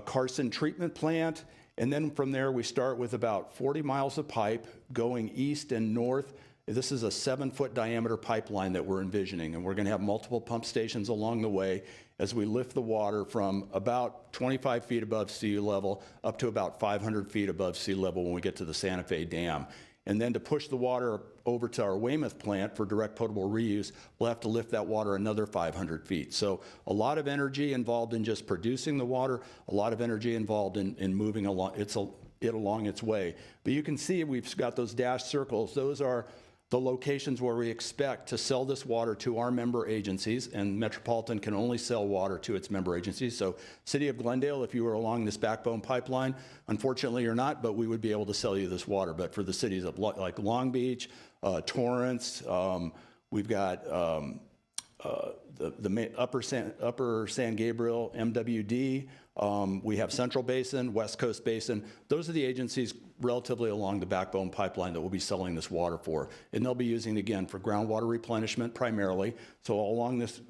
Carson treatment plant. And then from there, we start with about 40 miles of pipe going east and north. This is a 7-foot diameter pipeline that we're envisioning, and we're going to have multiple pump stations along the way as we lift the water from about 25 feet above sea level up to about 500 feet above sea level when we get to the Santa Fe Dam. And then to push the water over to our Weymouth plant for direct potable reuse, we'll have to lift that water another 500 feet. So a lot of energy involved in just producing the water, a lot of energy involved in moving along it along its way. But you can see we've got those dashed circles. Those are the locations where we expect to sell this water to our member agencies, and Metropolitan can only sell water to its member agencies. So City of Glendale, if you were along this backbone pipeline, unfortunately you're not, but we would be able to sell you this water. But for the cities of like Long Beach, Torrance, we've got the upper San Gabriel, MWD, we have Central Basin, West Coast Basin. Those are the agencies relatively along the backbone pipeline that we'll be selling this water for. And they'll be using it again for groundwater replenishment primarily. So along this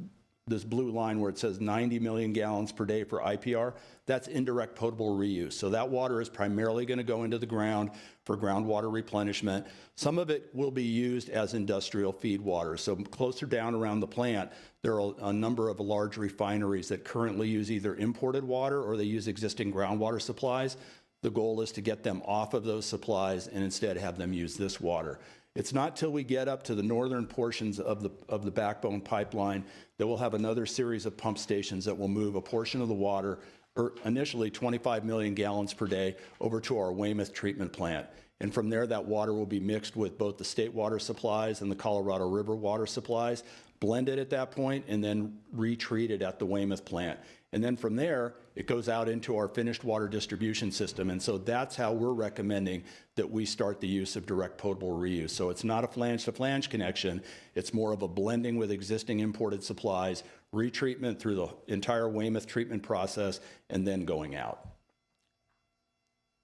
blue line where it says 90 million gallons per day for IPR, that's indirect potable reuse. So that water is primarily going to go into the ground for groundwater replenishment. Some of it will be used as industrial feed water. So closer down around the plant, there are a number of large refineries that currently use either imported water or they use existing groundwater supplies. The goal is to get them off of those supplies and instead have them use this water. It's not till we get up to the northern portions of the backbone pipeline that we'll have another series of pump stations that will move a portion of the water, or initially 25 million gallons per day, over to our Weymouth treatment plant. And from there, that water will be mixed with both the state water supplies and the Colorado River water supplies, blended at that point, and then retreated at the Weymouth plant. And then from there, it goes out into our finished water distribution system. And so that's how we're recommending that we start the use of direct potable reuse. So it's not a flange-to-flange connection. It's more of a blending with existing imported supplies, retreatment through the entire Weymouth treatment process, and then going out.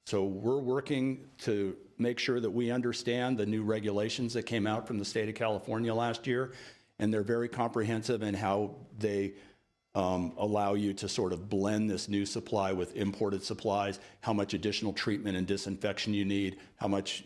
So we're working to make sure that we understand the new regulations that came out from the state of California last year, and they're very comprehensive in how they allow you to sort of blend this new supply with imported supplies, how much additional treatment and disinfection you need, how much,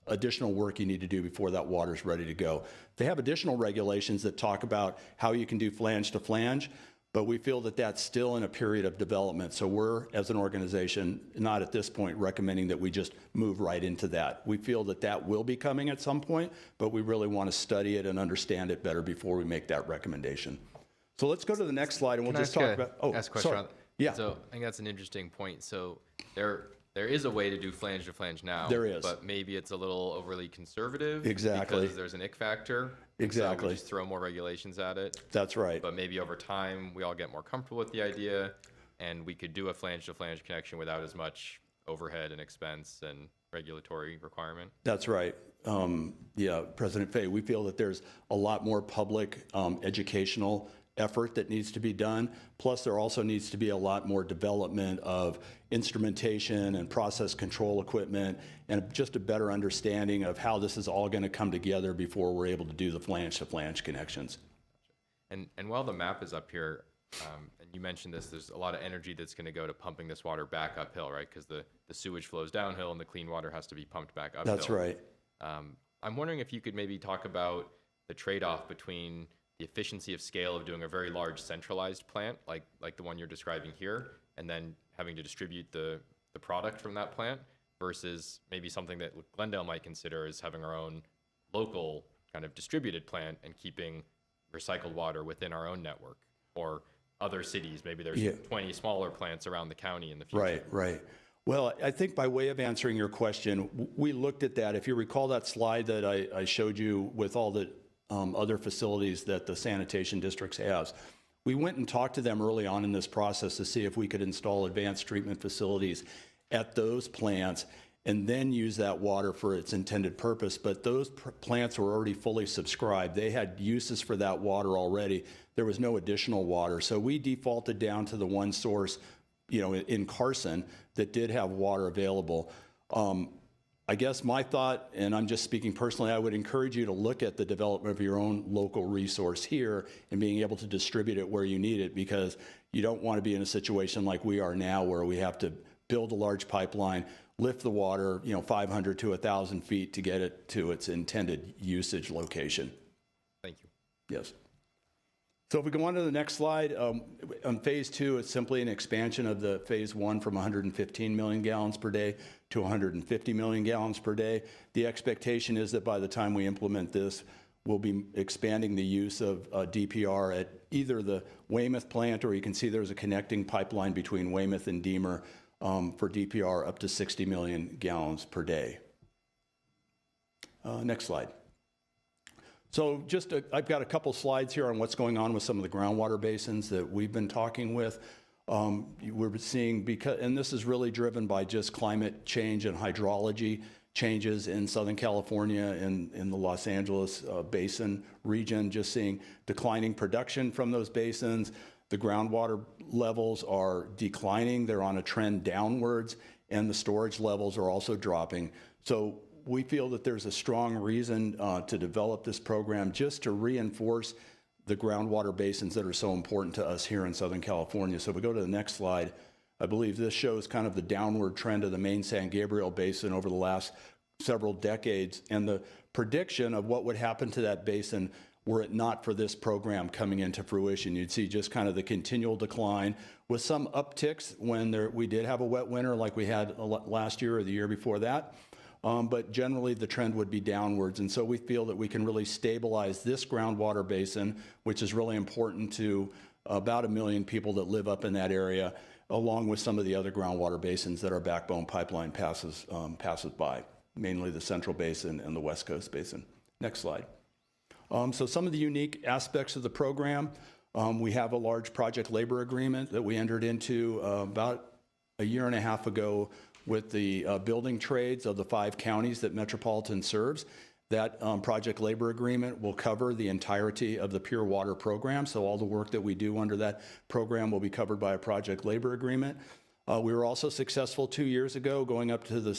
additional work you need to do before that water's ready to go. They have additional regulations that talk about how you can do flange to flange, but we feel that that's still in a period of development. So we're, as an organization, not at this point recommending that we just move right into that. We feel that that will be coming at some point, but we really want to study it and understand it better before we make that recommendation. So let's go to the next slide and we'll just talk about, ask a question sorry. on that? Yeah. So I think that's an interesting point. So there is a way to do flange to flange now. There is. But maybe it's a little overly conservative. Exactly. Because there's an ick factor. Exactly. So we just throw more regulations at it. That's right. But maybe over time, we all get more comfortable with the idea, and we could do a flange to flange connection without as much overhead and expense and regulatory requirement. That's right. Yeah, President Fay, we feel that there's a lot more public educational effort that needs to be done. Plus, there also needs to be a lot more development of instrumentation and process control equipment and just a better understanding of how this is all going to come together before we're able to do the flange-to-flange connections. And while the map is up here, and you mentioned this, there's a lot of energy that's going to go to pumping this water back uphill, right? Because the sewage flows downhill and the clean water has to be pumped back uphill. That's right. I'm wondering if you could maybe talk about the trade-off between the efficiency of scale of doing a very large centralized plant like the one you're describing here, and then having to distribute the product from that plant versus maybe something that Glendale might consider as having our own local kind of distributed plant and keeping recycled water within our own network, or other cities. Maybe there's 20 smaller plants around the county in the future. Right. Well, I think by way of answering your question, we looked at that. If you recall that slide that I showed you with all the other facilities that the sanitation districts has, we went and talked to them early on in this process to see if we could install advanced treatment facilities at those plants and then use that water for its intended purpose. But those plants were already fully subscribed. They had uses for that water already. There was no additional water. So we defaulted down to the one source, in Carson that did have water available. I guess my thought, and I'm just speaking personally, I would encourage you to look at the development of your own local resource here and being able to distribute it where you need it, because you don't want to be in a situation like we are now where we have to build a large pipeline, lift the water, 500 to 1,000 feet to get it to its intended usage location. Thank you. Yes. So if we go on to the next slide, on phase 2, it's simply an expansion of the phase 1 from 115 million gallons per day to 150 million gallons per day. The expectation is that by the time we implement this, we'll be expanding the use of DPR at either the Weymouth plant, or you can see there's a connecting pipeline between Weymouth and Deemer for DPR up to 60 million gallons per day. Next slide. So I've got a couple slides here on what's going on with some of the groundwater basins that we've been talking with. We're seeing, and this is really driven by just climate change and hydrology changes in Southern California and in the Los Angeles basin region, just seeing declining production from those basins. The groundwater levels are declining. They're on a trend downwards, and the storage levels are also dropping. So we feel that there's a strong reason to develop this program just to reinforce the groundwater basins that are so important to us here in Southern California. So if we go to the next slide, I believe this shows kind of the downward trend of the main San Gabriel Basin over the last several decades, and the prediction of what would happen to that basin were it not for this program coming into fruition. You'd see just kind of the continual decline with some upticks when we did have a wet winter like we had last year or the year before that. But generally the trend would be downwards. And so we feel that we can really stabilize this groundwater basin, which is really important to about 1 million people that live up in that area, along with some of the other groundwater basins that our backbone pipeline passes by. mainly the Central Basin and the West Coast Basin. Next slide. So some of the unique aspects of the program, we have a large project labor agreement that we entered into about a year and a half ago with the building trades of the 5 counties that Metropolitan serves. That project labor agreement will cover the entirety of the Pure Water program, so all the work that we do under that program will be covered by a project labor agreement. We were also successful 2 years ago going up to the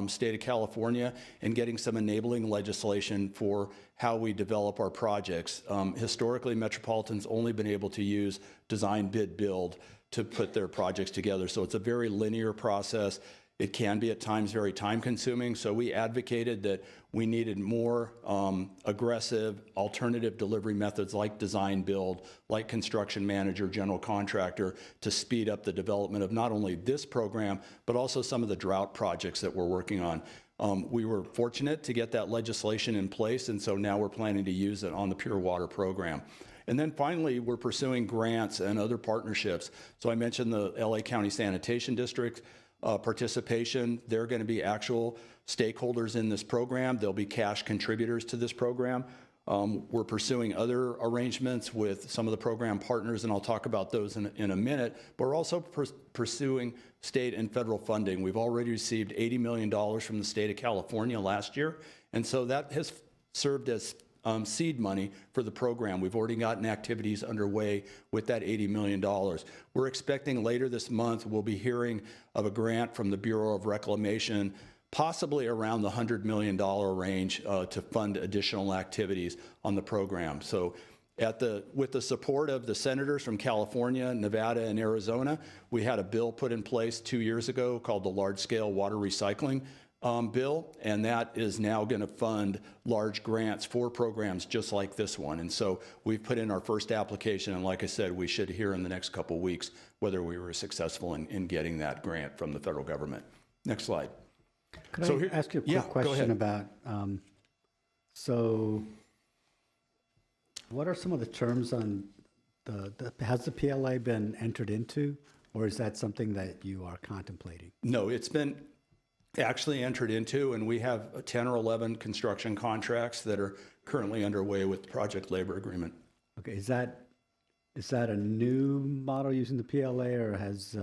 state of California and getting some enabling legislation for how we develop our projects. Historically, Metropolitan's only been able to use design, bid, build to put their projects together, so it's a very linear process. It can be at times very time consuming, so we advocated that we needed more aggressive alternative delivery methods like design build, like construction manager, general contractor, to speed up the development of not only this program, but also some of the drought projects that we're working on. We were fortunate to get that legislation in place, and so now we're planning to use it on the Pure Water program. And then finally, we're pursuing grants and other partnerships. So I mentioned the LA County Sanitation District participation. They're going to be actual stakeholders in this program. They'll be cash contributors to this program. We're pursuing other arrangements with some of the program partners, and I'll talk about those in a minute, but we're also pursuing state and federal funding. We've already received $80 million from the state of California last year, and so that has served as seed money for the program. We've already gotten activities underway with that $80 million. We're expecting later this month, we'll be hearing of a grant from the Bureau of Reclamation, possibly around the $100 million range to fund additional activities on the program. So with the support of the senators from California, Nevada, and Arizona, we had a bill put in place 2 years ago called the Large Scale Water Recycling bill, and that is now going to fund large grants for programs just like this one. And so we've put in our first application, and like I said, we should hear in the next couple weeks whether we were successful in getting that grant from the federal government. Next slide. Could So I here- ask you a yeah, quick go question ahead. about, so what are some of the terms on has the PLA been entered into, or is that something that you are contemplating? No, it's been actually entered into, and we have 10 or 11 construction contracts that are currently underway with the project labor agreement. Okay, is that a new model using the PLA, or has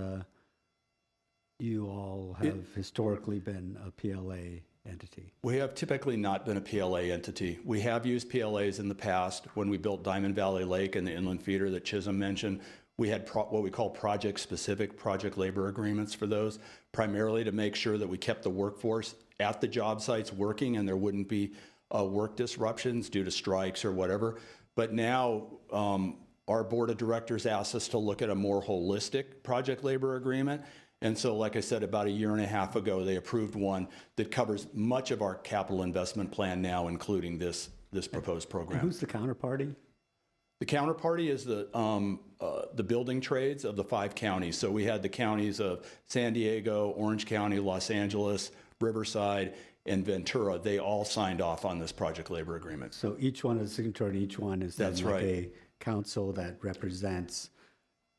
you all have historically been a PLA entity? We have typically not been a PLA entity. We have used PLAs in the past. When we built Diamond Valley Lake and the inland feeder that Chisholm mentioned, we had what we call project-specific project labor agreements for those, primarily to make sure that we kept the workforce at the job sites working and there wouldn't be work disruptions due to strikes or whatever. But now our board of directors asked us to look at a more holistic project labor agreement. And so, like I said, about a year and a half ago, they approved one that covers much of our capital investment plan now, including this proposed program. And who's the counterparty? The counterparty is the building trades of the 5 counties. So we had the counties of San Diego, Orange County, Los Angeles, Riverside, and Ventura. They all signed off on this project labor agreement. So each one is a signatory, and each one is then That's like right. a council that represents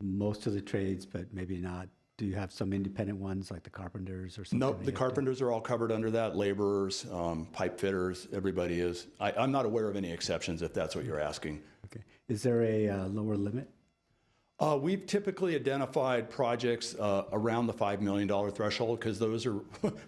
most of the trades, but maybe not. Do you have some independent ones like the carpenters or something? No, that the you have to- carpenters are all covered under that, laborers, pipe fitters, everybody is. I'm not aware of any exceptions if that's what you're asking. Okay. Is there a lower limit? We've typically identified projects around the $5 million threshold because those are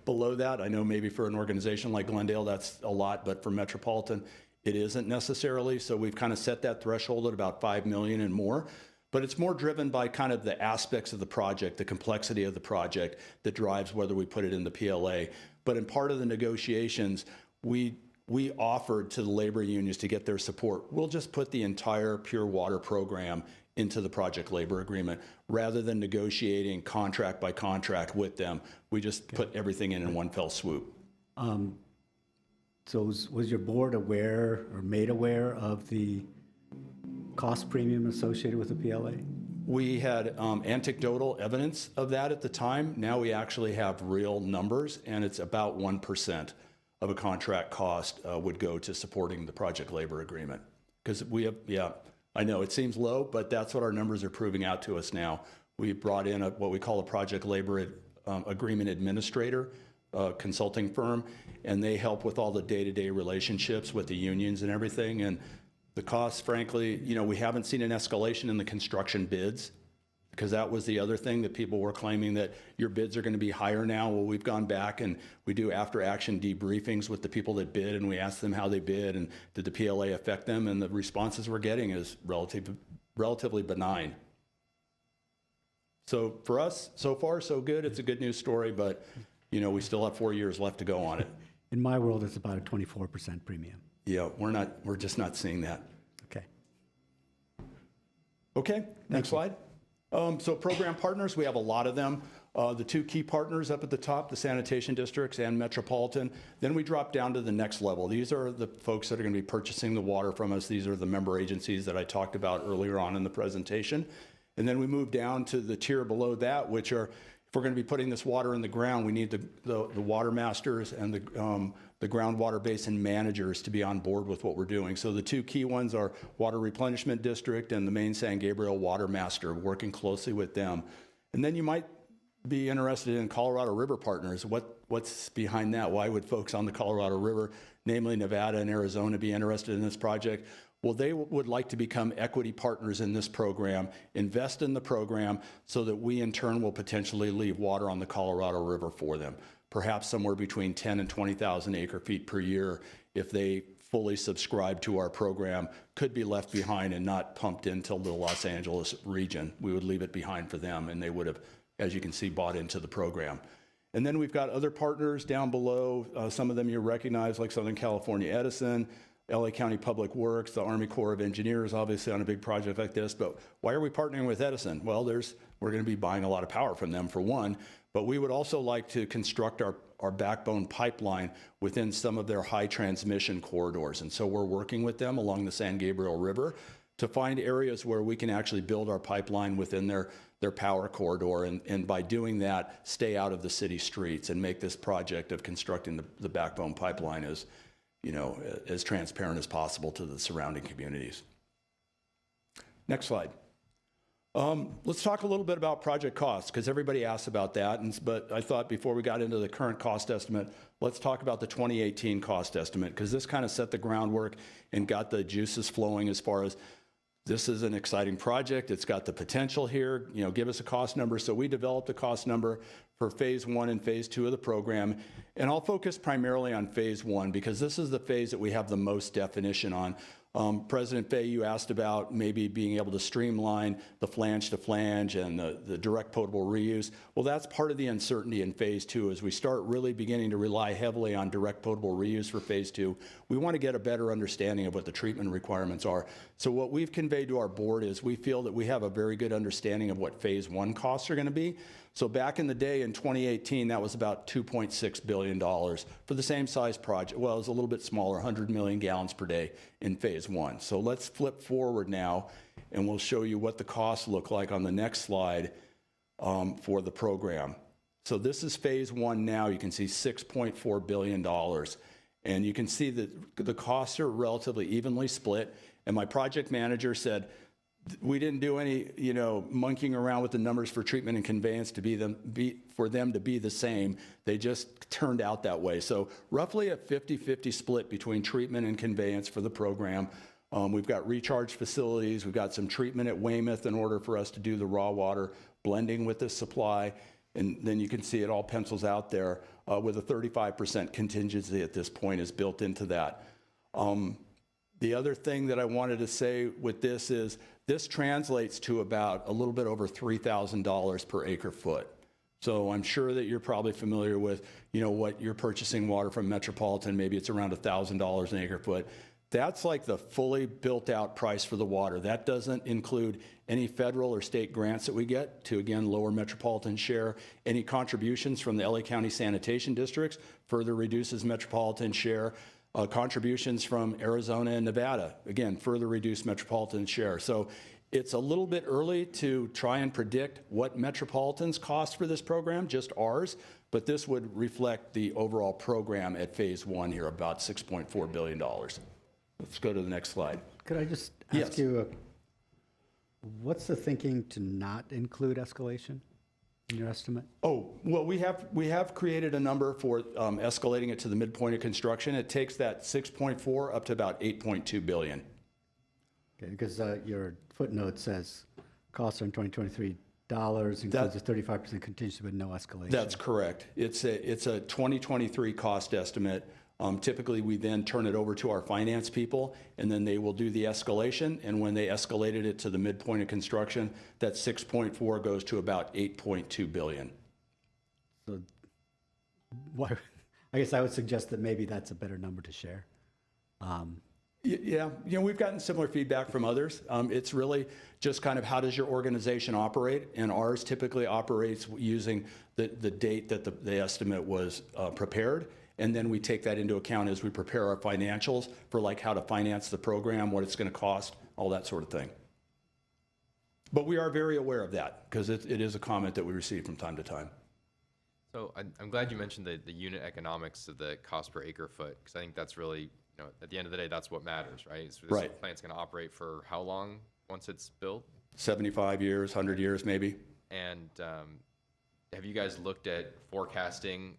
below that. I know maybe for an organization like Glendale, that's a lot, but for Metropolitan, it isn't necessarily. So we've kind of set that threshold at about $5 million and more. But it's more driven by kind of the aspects of the project, the complexity of the project that drives whether we put it in the PLA. But in part of the negotiations, we offered to the labor unions to get their support. We'll just put the entire Pure Water program into the project labor agreement rather than negotiating contract by contract with them. We just put everything in one fell swoop. So was your board aware or made aware of the cost premium associated with the PLA? We had anecdotal evidence of that at the time. Now we actually have real numbers, and it's about 1% of a contract cost would go to supporting the project labor agreement. Because we have, I know it seems low, but that's what our numbers are proving out to us now. We brought in what we call a project labor agreement administrator consulting firm, and they help with all the day-to-day relationships with the unions and everything. And the costs, frankly, we haven't seen an escalation in the construction bids, because that was the other thing that people were claiming, that your bids are going to be higher now. Well, we've gone back and we do after-action debriefings with the people that bid, and we ask them how they bid and did the PLA affect them, and the responses we're getting is relatively benign. So for us, so far, so good. It's a good news story, but we still have 4 years left to go on it. In my world, it's about a 24% premium. Yeah, we're just not seeing that. Okay. Okay, next slide. So program partners, we have a lot of them. The two key partners up at the top, the sanitation districts and Metropolitan. Then we drop down to the next level. These are the folks that are going to be purchasing the water from us. These are the member agencies that I talked about earlier on in the presentation. And then we move down to the tier below that, which are, if we're going to be putting this water in the ground, we need the water masters and the groundwater basin managers to be on board with what we're doing. So the two key ones are Water Replenishment District and the main San Gabriel Water Master, working closely with them. And then you might be interested in Colorado River Partners. What's behind that? Why would folks on the Colorado River, namely Nevada and Arizona, be interested in this project? Well, they would like to become equity partners in this program, invest in the program, so that we in turn will potentially leave water on the Colorado River for them, perhaps somewhere between 10 and 20,000 acre feet per year. If they fully subscribe to our program, could be left behind and not pumped into the Los Angeles region. We would leave it behind for them, and they would have, as you can see, bought into the program. And then we've got other partners down below. Some of them you recognize, like Southern California Edison, LA County Public Works, the Army Corps of Engineers, obviously on a big project like this. But why are we partnering with Edison? Well, we're going to be buying a lot of power from them, for one, but we would also like to construct our backbone pipeline within some of their high transmission corridors. And so we're working with them along the San Gabriel River to find areas where we can actually build our pipeline within their power corridor, and by doing that, stay out of the city streets and make this project of constructing the backbone pipeline as transparent as possible to the surrounding communities. Next slide. Let's talk a little bit about project costs, because everybody asks about that. But I thought before we got into the current cost estimate, let's talk about the 2018 cost estimate, because this kind of set the groundwork and got the juices flowing as far as this is an exciting project. It's got the potential here. Give us a cost number. So we developed a cost number for phase 1 and phase 2 of the program. And I'll focus primarily on phase 1 because this is the phase that we have the most definition on. President Fay, you asked about maybe being able to streamline the flange to flange and the direct potable reuse. Well, that's part of the uncertainty in phase 2 as we start really beginning to rely heavily on direct potable reuse for phase 2. We want to get a better understanding of what the treatment requirements are. So what we've conveyed to our board is we feel that we have a very good understanding of what phase 1 costs are going to be. So back in the day in 2018, that was about $2.6 billion for the same size project. Well, it was a little bit smaller, 100 million gallons per day in phase 1. So let's flip forward now, and we'll show you what the costs look like on the next slide for the program. So this is phase 1 now. You can see $6.4 billion. And you can see that the costs are relatively evenly split. And my project manager said, we didn't do any, monkeying around with the numbers for treatment and conveyance for them to be the same. They just turned out that way. So roughly a 50-50 split between treatment and conveyance for the program. We've got recharge facilities. We've got some treatment at Weymouth in order for us to do the raw water blending with the supply. And then you can see it all pencils out there with a 35% contingency at this point is built into that. The other thing that I wanted to say with this is this translates to about a little bit over $3,000 per acre foot. So I'm sure that you're probably familiar with, what you're purchasing water from Metropolitan. Maybe it's around $1,000 an acre foot. That's like the fully built out price for the water. That doesn't include any federal or state grants that we get to, again, lower Metropolitan share. Any contributions from the LA County sanitation districts further reduces Metropolitan share. Contributions from Arizona and Nevada, again, further reduce Metropolitan share. So it's a little bit early to try and predict what Metropolitan's cost for this program, just ours, but this would reflect the overall program at phase 1 here, about $6.4 billion. Let's go to the next slide. Could I just ask you, what's the thinking to not include escalation? in your estimate? Oh, well, we have created a number for escalating it to the midpoint of construction. It takes that 6.4 up to about 8.2 billion. Okay, because your footnote says costs are in 2023 dollars, includes a 35% contingency with no escalation. That's correct. It's a 2023 cost estimate. Typically, we then turn it over to our finance people, and then they will do the escalation. And when they escalated it to the midpoint of construction, that 6.4 goes to about 8.2 billion. So what, I guess I would suggest that maybe that's a better number to share. Yeah, we've gotten similar feedback from others. It's really just kind of how does your organization operate, and ours typically operates using the date that the estimate was prepared, and then we take that into account as we prepare our financials for like how to finance the program, what it's going to cost, all that sort of thing. But we are very aware of that because it is a comment that we receive from time to time. So I'm glad you mentioned the unit economics of the cost per acre foot, because I think that's really, at the end of the day, that's what matters, right? So this Right. plant's going to operate for how long once it's built? 75 years, 100 years maybe. And have you guys looked at forecasting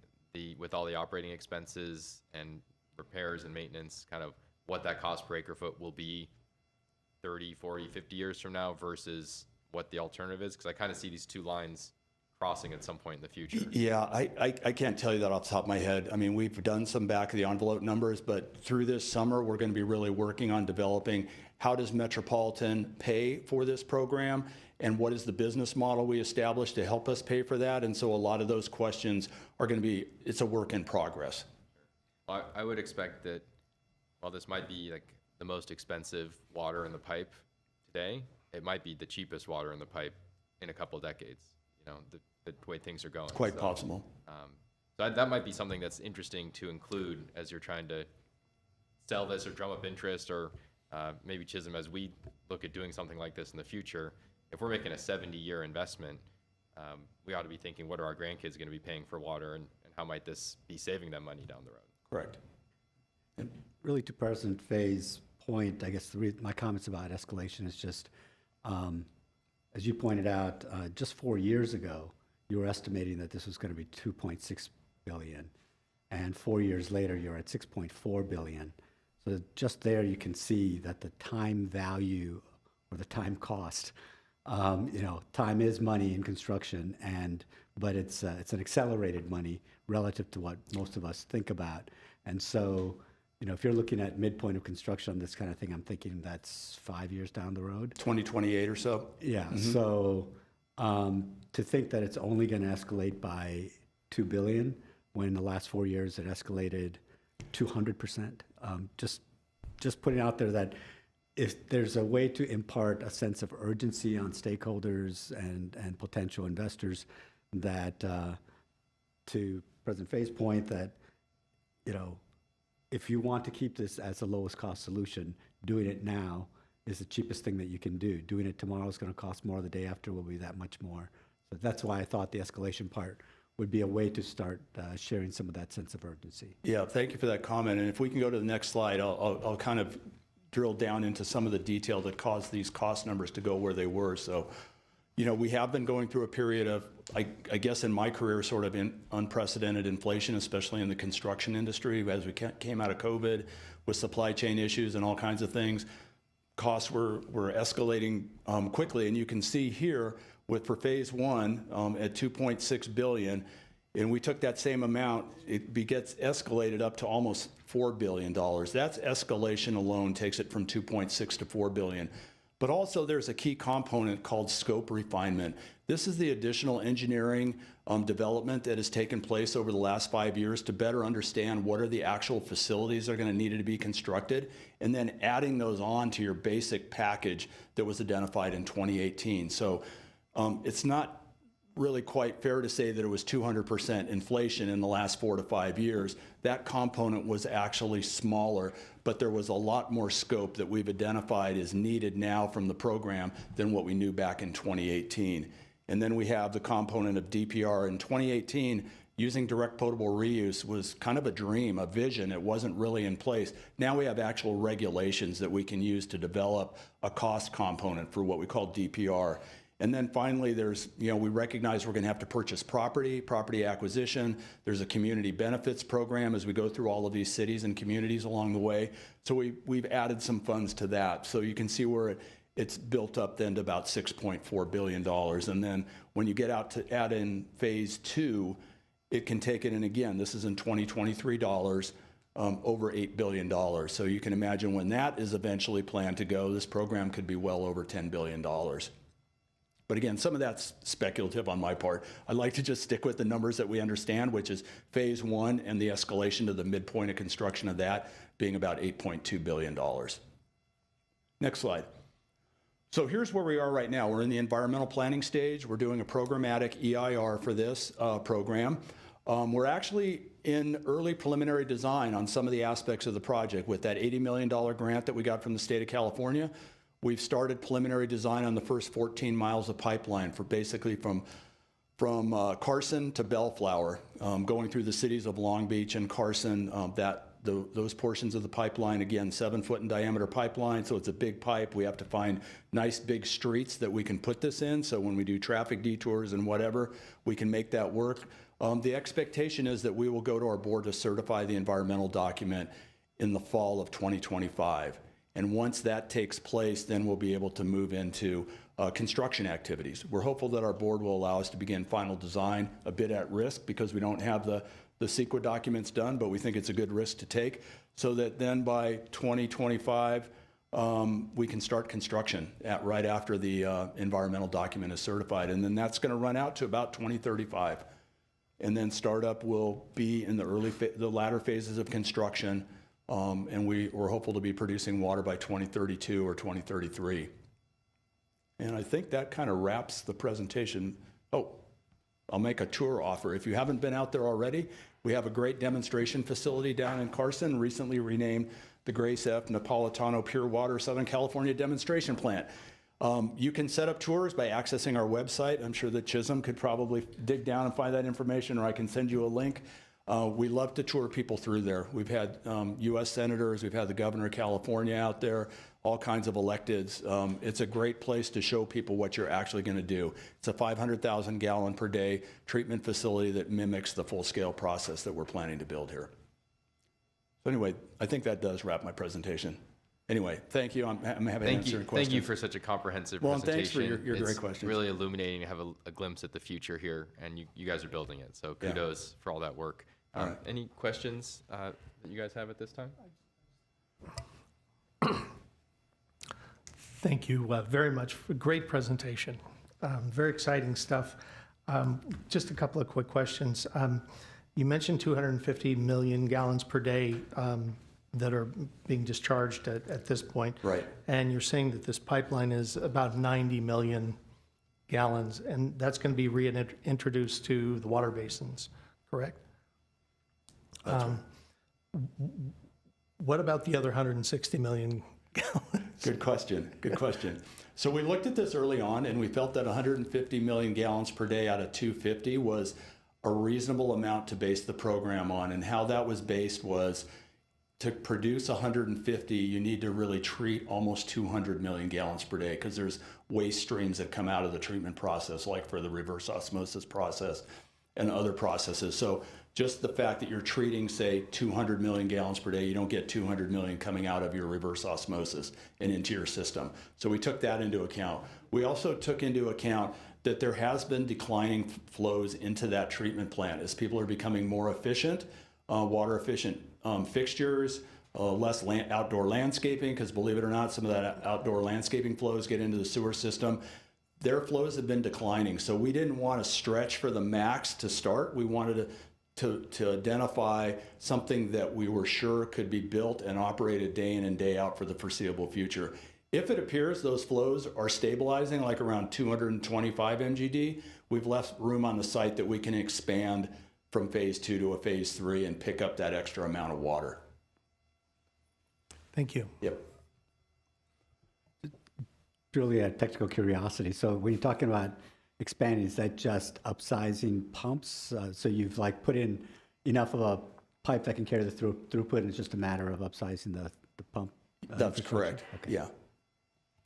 with all the operating expenses and repairs and maintenance, kind of what that cost per acre foot will be 30, 40, 50 years from now versus what the alternative is? Because I kind of see these two lines crossing at some point in the future. Yeah, I can't tell you that off the top of my head. I mean, we've done some back of the envelope numbers, but through this summer, we're going to be really working on developing how does Metropolitan pay for this program and what is the business model we established to help us pay for that. And so a lot of those questions are going to be, it's a work in progress. Well, I would expect that while this might be like the most expensive water in the pipe today, it might be the cheapest water in the pipe in a couple decades. The way things are going. It's quite possible. So that might be something that's interesting to include as you're trying to sell this or drum up interest, or maybe Chisholm, as we look at doing something like this in the future, if we're making a 70-year investment, we ought to be thinking, what are our grandkids going to be paying for water, and how might this be saving them money down the road? Correct. And really, to President Fay's point, I guess my comments about escalation is just, as you pointed out, just 4 years ago, you were estimating that this was going to be 2.6 billion, and 4 years later, you're at 6.4 billion. So just there, you can see that the time value or the time cost, time is money in construction, but it's an accelerated money relative to what most of us think about. And so, if you're looking at midpoint of construction on this kind of thing, I'm thinking that's 5 years down the road. 2028 or so. Yeah. Mm-hmm. So to think that it's only going to escalate by $2 billion when in the last 4 years it escalated 200%, just putting out there that if there's a way to impart a sense of urgency on stakeholders and potential investors, that to President Fay's point, that if you want to keep this as the lowest cost solution, doing it now is the cheapest thing that you can do. Doing it tomorrow is going to cost more. The day after will be that much more. So that's why I thought the escalation part would be a way to start sharing some of that sense of urgency. Yeah, thank you for that comment. And if we can go to the next slide, I'll kind of drill down into some of the detail that caused these cost numbers to go where they were. So, we have been going through a period of, I guess in my career, sort of unprecedented inflation, especially in the construction industry. As we came out of COVID with supply chain issues and all kinds of things, costs were escalating quickly. And you can see here for phase one at 2.6 billion, and we took that same amount, it gets escalated up to almost $4 billion. That's escalation alone takes it from 2.6 to 4 billion. But also there's a key component called scope refinement. This is the additional engineering development that has taken place over the last 5 years to better understand what are the actual facilities that are going to need to be constructed, and then adding those on to your basic package that was identified in 2018. So it's not really quite fair to say that it was 200% inflation in the last 4 to 5 years. That component was actually smaller, but there was a lot more scope that we've identified is needed now from the program than what we knew back in 2018. And then we have the component of DPR. In 2018, using direct potable reuse was kind of a dream, a vision. It wasn't really in place. Now we have actual regulations that we can use to develop a cost component for what we call DPR. And then finally, there's, we recognize we're going to have to purchase property acquisition. There's a community benefits program as we go through all of these cities and communities along the way. So we've added some funds to that. So you can see where it's built up then to about $6.4 billion. And then when you get out to add in phase 2, it can take it in again. This is in 2023 dollars, over $8 billion. So you can imagine when that is eventually planned to go, this program could be well over $10 billion. But again, some of that's speculative on my part. I'd like to just stick with the numbers that we understand, which is phase 1 and the escalation to the midpoint of construction of that being about $8.2 billion. Next slide. So here's where we are right now. We're in the environmental planning stage. We're doing a programmatic EIR for this program. We're actually in early preliminary design on some of the aspects of the project with that $80 million grant that we got from the state of California. We've started preliminary design on the first 14 miles of pipeline for basically from Carson to Bellflower, going through the cities of Long Beach and Carson. Those portions of the pipeline, again, 7-foot in diameter pipeline, so it's a big pipe. We have to find nice big streets that we can put this in, so when we do traffic detours and whatever, we can make that work. The expectation is that we will go to our board to certify the environmental document in the fall of 2025. And once that takes place, then we'll be able to move into construction activities. We're hopeful that our board will allow us to begin final design, a bit at risk because we don't have the CEQA documents done, but we think it's a good risk to take, so that then by 2025, we can start construction right after the environmental document is certified. And then that's gonna run out to about 2035. And then startup will be in the latter phases of construction. And we're hopeful to be producing water by 2032 or 2033. And I think that kind of wraps the presentation. Oh, I'll make a tour offer. If you haven't been out there already, we have a great demonstration facility down in Carson, recently renamed the Grace F. Napolitano Pure Water Southern California Demonstration Plant. You can set up tours by accessing our website. I'm sure that Chisholm could probably dig down and find that information, or I can send you a link. We love to tour people through there. We've had U.S. senators, we've had the governor of California out there, all kinds of electeds. It's a great place to show people what you're actually going to do. It's a 500,000 gallon per day treatment facility that mimics the full-scale process that we're planning to build here. So anyway, I think that does wrap my presentation. Anyway, thank you. I'm happy to answer your questions. Thank you for such a comprehensive presentation. Thanks for your great questions. It's really illuminating to have a glimpse at the future here, and you guys are building it. So kudos for all that work. All right. Any questions that you guys have at this time? Thank you very much for a great presentation. Very exciting stuff. Just a couple of quick questions. You mentioned 250 million gallons per day that are being discharged at this point. Right. And you're saying that this pipeline is about 90 million gallons, and that's going to be reintroduced to the water basins, correct? What about the other 160 million gallons? Good question. Good question. So we looked at this early on, and we felt that 150 million gallons per day out of 250 was a reasonable amount to base the program on. And how that was based was to produce 150, you need to really treat almost 200 million gallons per day, because there's waste streams that come out of the treatment process, like for the reverse osmosis process and other processes. So just the fact that you're treating, say, 200 million gallons per day, you don't get 200 million coming out of your reverse osmosis and into your system. So we took that into account. We also took into account that there has been declining flows into that treatment plant as people are becoming more efficient, water efficient fixtures, less outdoor landscaping, because believe it or not, some of that outdoor landscaping flows get into the sewer system. Their flows have been declining. So we didn't want to stretch for the max to start. We wanted to identify something that we were sure could be built and operated day in and day out for the foreseeable future. If it appears those flows are stabilizing like around 225 MGD, we've left room on the site that we can expand from phase 2 to a phase 3 and pick up that extra amount of water. Thank you. Yep. Truly a technical curiosity. So when you're talking about expanding, is that just upsizing pumps? So you've like put in enough of a pipe that can carry the throughput, and it's just a matter of upsizing the pump? That's correct. Okay. Yeah.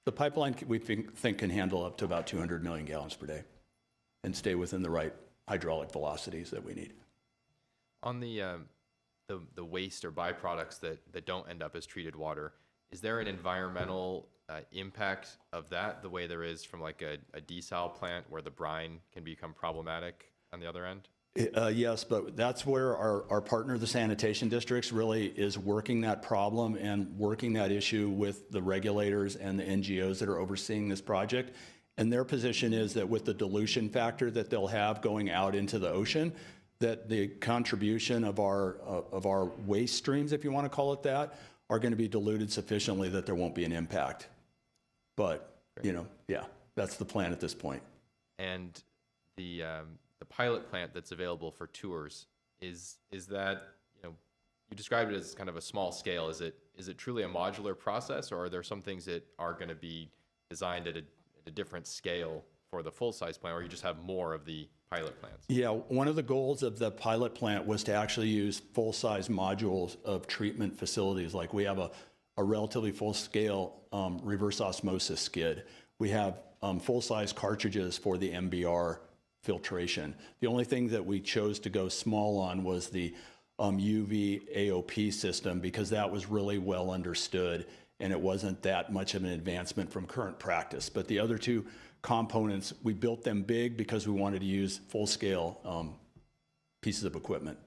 The pipeline, we think can handle up to about 200 million gallons per day and stay within the right hydraulic velocities that we need. On the waste or byproducts that don't end up as treated water, is there an environmental impact of that, the way there is from like a desal plant where the brine can become problematic on the other end? Yes, but that's where our partner, the sanitation districts, really is working that problem and working that issue with the regulators and the NGOs that are overseeing this project. And their position is that with the dilution factor that they'll have going out into the ocean, that the contribution of our waste streams, if you want to call it that, are going to be diluted sufficiently that there won't be an impact. But, you know, yeah, that's the plan at this point. And the pilot plant that's available for tours, is that, you know, you described it as kind of a small scale. Is it truly a modular process, or are there some things that are going to be designed at a different scale for the full-size plant, or you just have more of the pilot plants? Yeah, one of the goals of the pilot plant was to actually use full-size modules of treatment facilities. Like we have a relatively full-scale reverse osmosis skid. We have full-size cartridges for the MBR filtration. The only thing that we chose to go small on was the UV AOP system, because that was really well understood and it wasn't that much of an advancement from current practice. But the other two components, we built them big because we wanted to use full-scale pieces of equipment.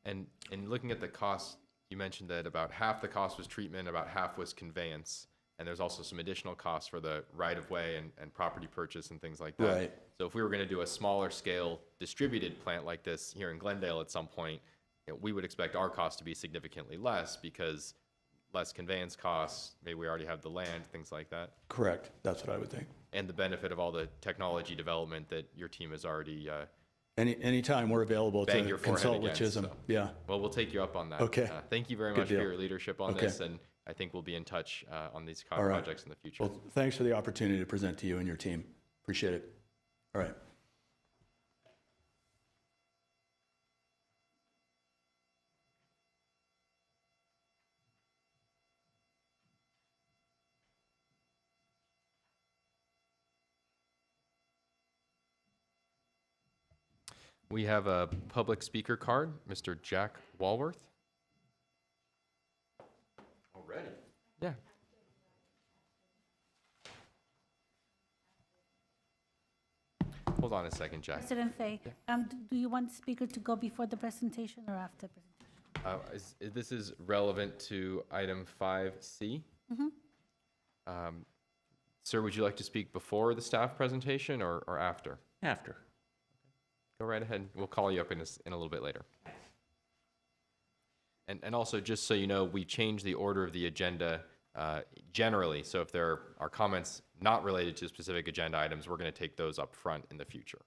And looking at the cost, you mentioned that about half the cost was treatment, about half was conveyance, and there's also some additional costs for the right-of-way and property purchase and things like that. Right. So if we were going to do a smaller scale distributed plant like this here in Glendale at some point, you know, we would expect our cost to be significantly less, because less conveyance costs, maybe we already have the land, things like that. Correct, that's what I would think. And the benefit of all the technology development that your team has already Anytime we're available banged to your forehead consult with against. Chisholm. So. Yeah. Well, we'll take you up on that. Okay. Thank you very Good much deal. for your leadership on Okay. this, and I think we'll be in touch on these All right. projects in the future. Well, thanks for the opportunity to present to you and your team. Appreciate it. All right. We have a public speaker card, Mr. Jack Walworth. Already? Yeah. Hold on a second, Jack. President Fay, do you want the speaker to go before the presentation or after presentation? This is relevant to item 5C. Sir, would you like to speak before the staff presentation or after? After. Go right ahead. We'll call you up in a little bit later. And also, just so you know, we changed the order of the agenda generally. So if there are comments not related to specific agenda items, we're going to take those up front in the future.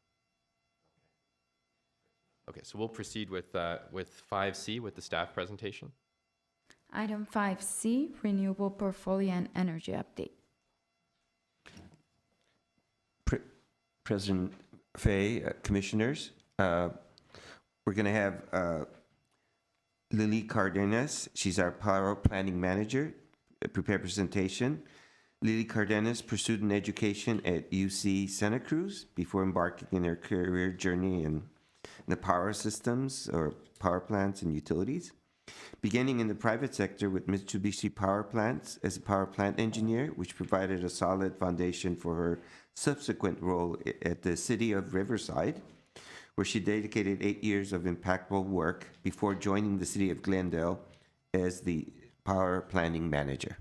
Okay, so we'll proceed with 5C, with the staff presentation. Item 5C, renewable portfolio and energy update. President Fay, commissioners, we're going to have Lily Cardenas. She's our power planning manager. Prepare presentation. Lily Cardenas pursued an education at UC Santa Cruz before embarking in her career journey in the power systems or power plants and utilities. Beginning in the private sector with Mitsubishi Power Plants as a power plant engineer, which provided a solid foundation for her subsequent role at the city of Riverside, where she dedicated 8 years of impactful work before joining the city of Glendale as the power planning manager.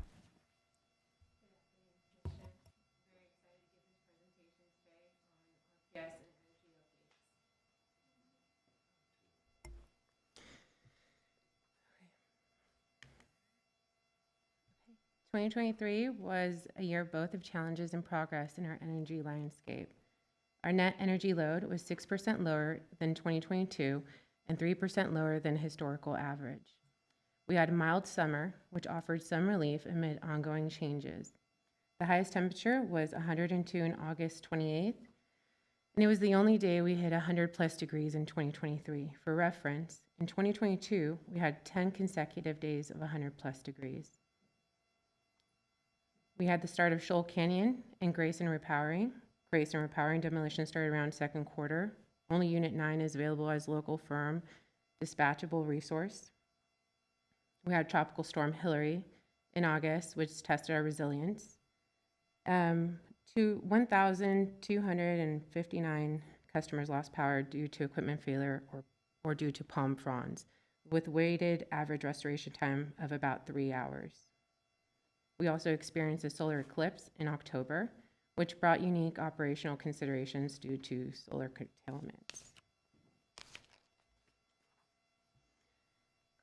2023 was a year both of challenges and progress in our energy landscape. Our net energy load was 6% lower than 2022 and 3% lower than historical average. We had a mild summer, which offered some relief amid ongoing changes. The highest temperature was 102 on August 28th, and it was the only day we hit 100+ degrees in 2023. For reference, in 2022, we had 10 consecutive days of 100+ degrees. We had the start of Shoal Canyon and Grayson Repowering. Grayson Repowering demolition started around second quarter. Only Unit 9 is available as local firm dispatchable resource. We had Tropical Storm Hillary in August, which tested our resilience. To 1,259 customers lost power due to equipment failure or due to palm fronds, with weighted average restoration time of about 3 hours. We also experienced a solar eclipse in October, which brought unique operational considerations due to solar curtailments.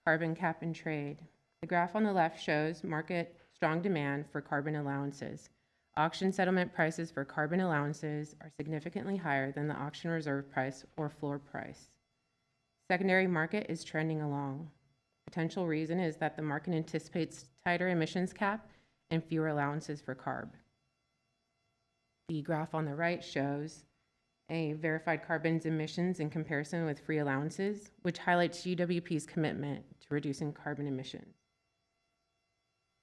Carbon cap and trade. The graph on the left shows market strong demand for carbon allowances. Auction settlement prices for carbon allowances are significantly higher than the auction reserve price or floor price. Secondary market is trending along. Potential reason is that the market anticipates tighter emissions cap and fewer allowances for CARB. The graph on the right shows a verified carbon's emissions in comparison with free allowances, which highlights GWP's commitment to reducing carbon emissions.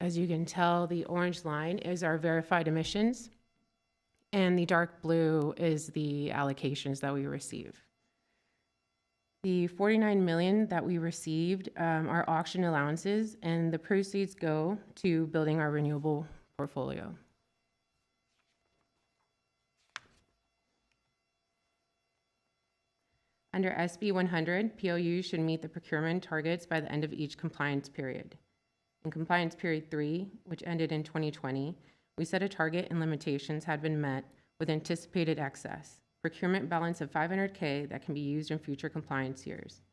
As you can tell, the orange line is our verified emissions, and the dark blue is the allocations that we receive. The $49 million that we received are auction allowances, and the proceeds go to building our renewable portfolio. Under SB 100, POUs should meet the procurement targets by the end of each compliance period. In compliance period 3, which ended in 2020, we set a target and limitations had been met with anticipated excess. Procurement balance of $500K that can be used in future compliance years.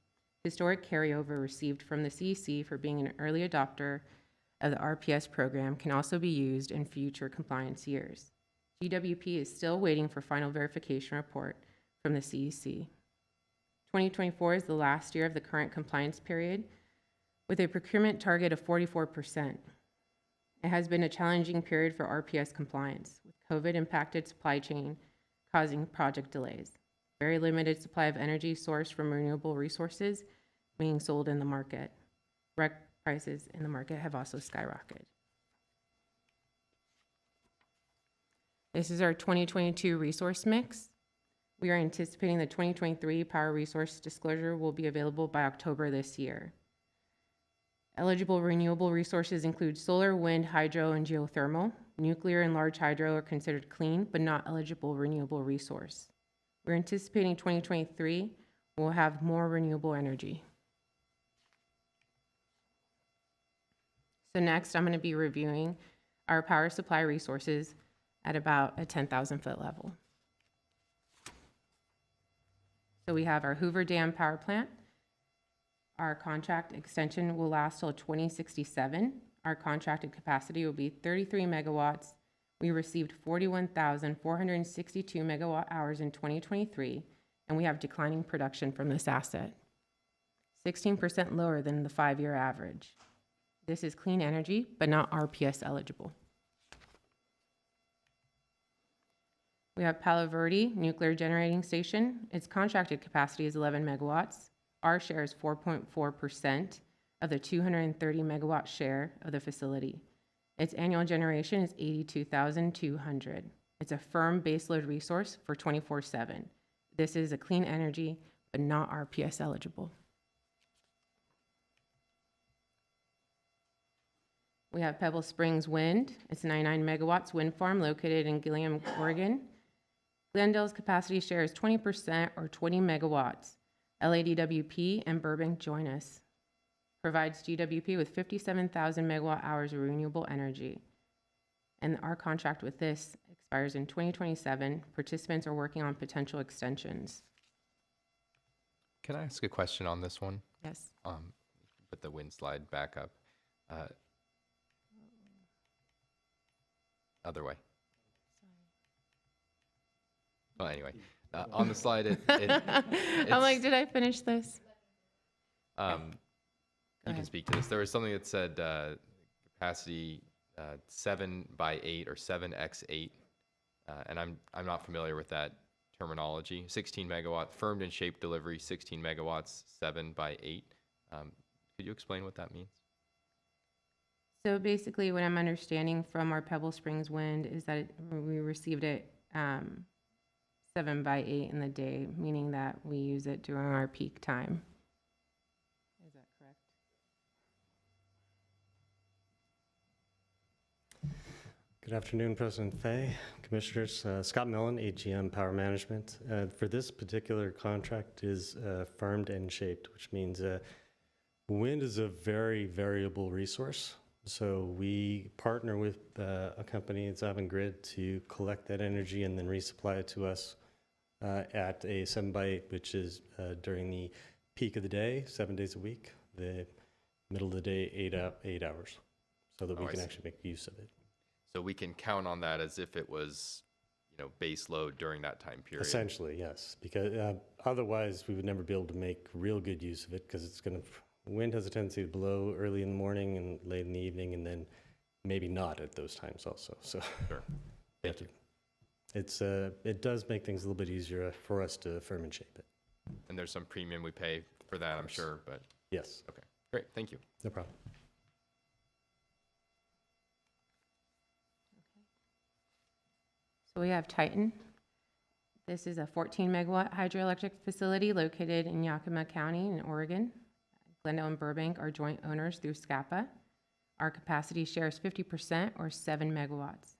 Historic carryover received from the CEC for being an early adopter of the RPS program can also be used in future compliance years. GWP is still waiting for final verification report from the CEC. 2024 is the last year of the current compliance period with a procurement target of 44%. It has been a challenging period for RPS compliance, with COVID-impacted supply chain causing project delays. Very limited supply of energy sourced from renewable resources being sold in the market. REC prices in the market have also skyrocketed. This is our 2022 resource mix. We are anticipating the 2023 power resource disclosure will be available by October this year. Eligible renewable resources include solar, wind, hydro, and geothermal. Nuclear and large hydro are considered clean, but not eligible renewable resource. We're anticipating 2023 will have more renewable energy. So next, I'm going to be reviewing our power supply resources at about a 10,000-foot level. So we have our Hoover Dam power plant. Our contract extension will last till 2067. Our contracted capacity will be 33 megawatts. We received 41,462 megawatt hours in 2023, and we have declining production from this asset, 16% lower than the 5-year average. This is clean energy, but not RPS eligible. We have Palo Verde Nuclear Generating Station. Its contracted capacity is 11 megawatts. Our share is 4.4% of the 230 megawatt share of the facility. Its annual generation is 82,200. It's a firm baseload resource for 24/7. This is a clean energy, but not RPS eligible. We have Pebble Springs Wind. It's a 99 megawatts wind farm located in Gilliam, Oregon. Glendale's capacity share is 20% or 20 megawatts. LADWP and Burbank join us. Provides GWP with 57,000 megawatt hours of renewable energy. And our contract with this expires in 2027. Participants are working on potential extensions. Can I ask a question on this one? Yes. Put the wind slide back up. Other way. Well, anyway, on the slide, I'm like, did I finish this? You can speak to this. There was something that said capacity 7 by 8 or 7x8, and I'm not familiar with that terminology. 16 megawatt firmed and shaped delivery, 16 megawatts, 7 by 8. Could you explain what that means? So basically, what I'm understanding from our Pebble Springs wind is that we received it 7 by 8 in the day, meaning that we use it during our peak time. Is that correct? Good afternoon, President Fay, Commissioners. Scott Millen, AGM Power Management. For this particular contract is firmed and shaped, which means wind is a very variable resource. So we partner with a company, it's Avangrid, to collect that energy and then resupply it to us at a 7 by 8, which is during the peak of the day, 7 days a week, the middle of the day, 8 hours, so that we can actually make use of it. So we can count on that as if it was, base load during that time period. Essentially, yes, because otherwise we would never be able to make real good use of it, because it's going to, wind has a tendency to blow early in the morning and late in the evening, and then maybe not at those times also. So Sure. it does make things a little bit easier for us to firm and shape it. And there's some premium we pay for that, I'm sure, but Yes, okay, great, thank you. no problem. So we have Titan. This is a 14 megawatt hydroelectric facility located in Yakima County in Oregon. Glendale and Burbank are joint owners through SCAPA. Our capacity share is 50% or 7 megawatts.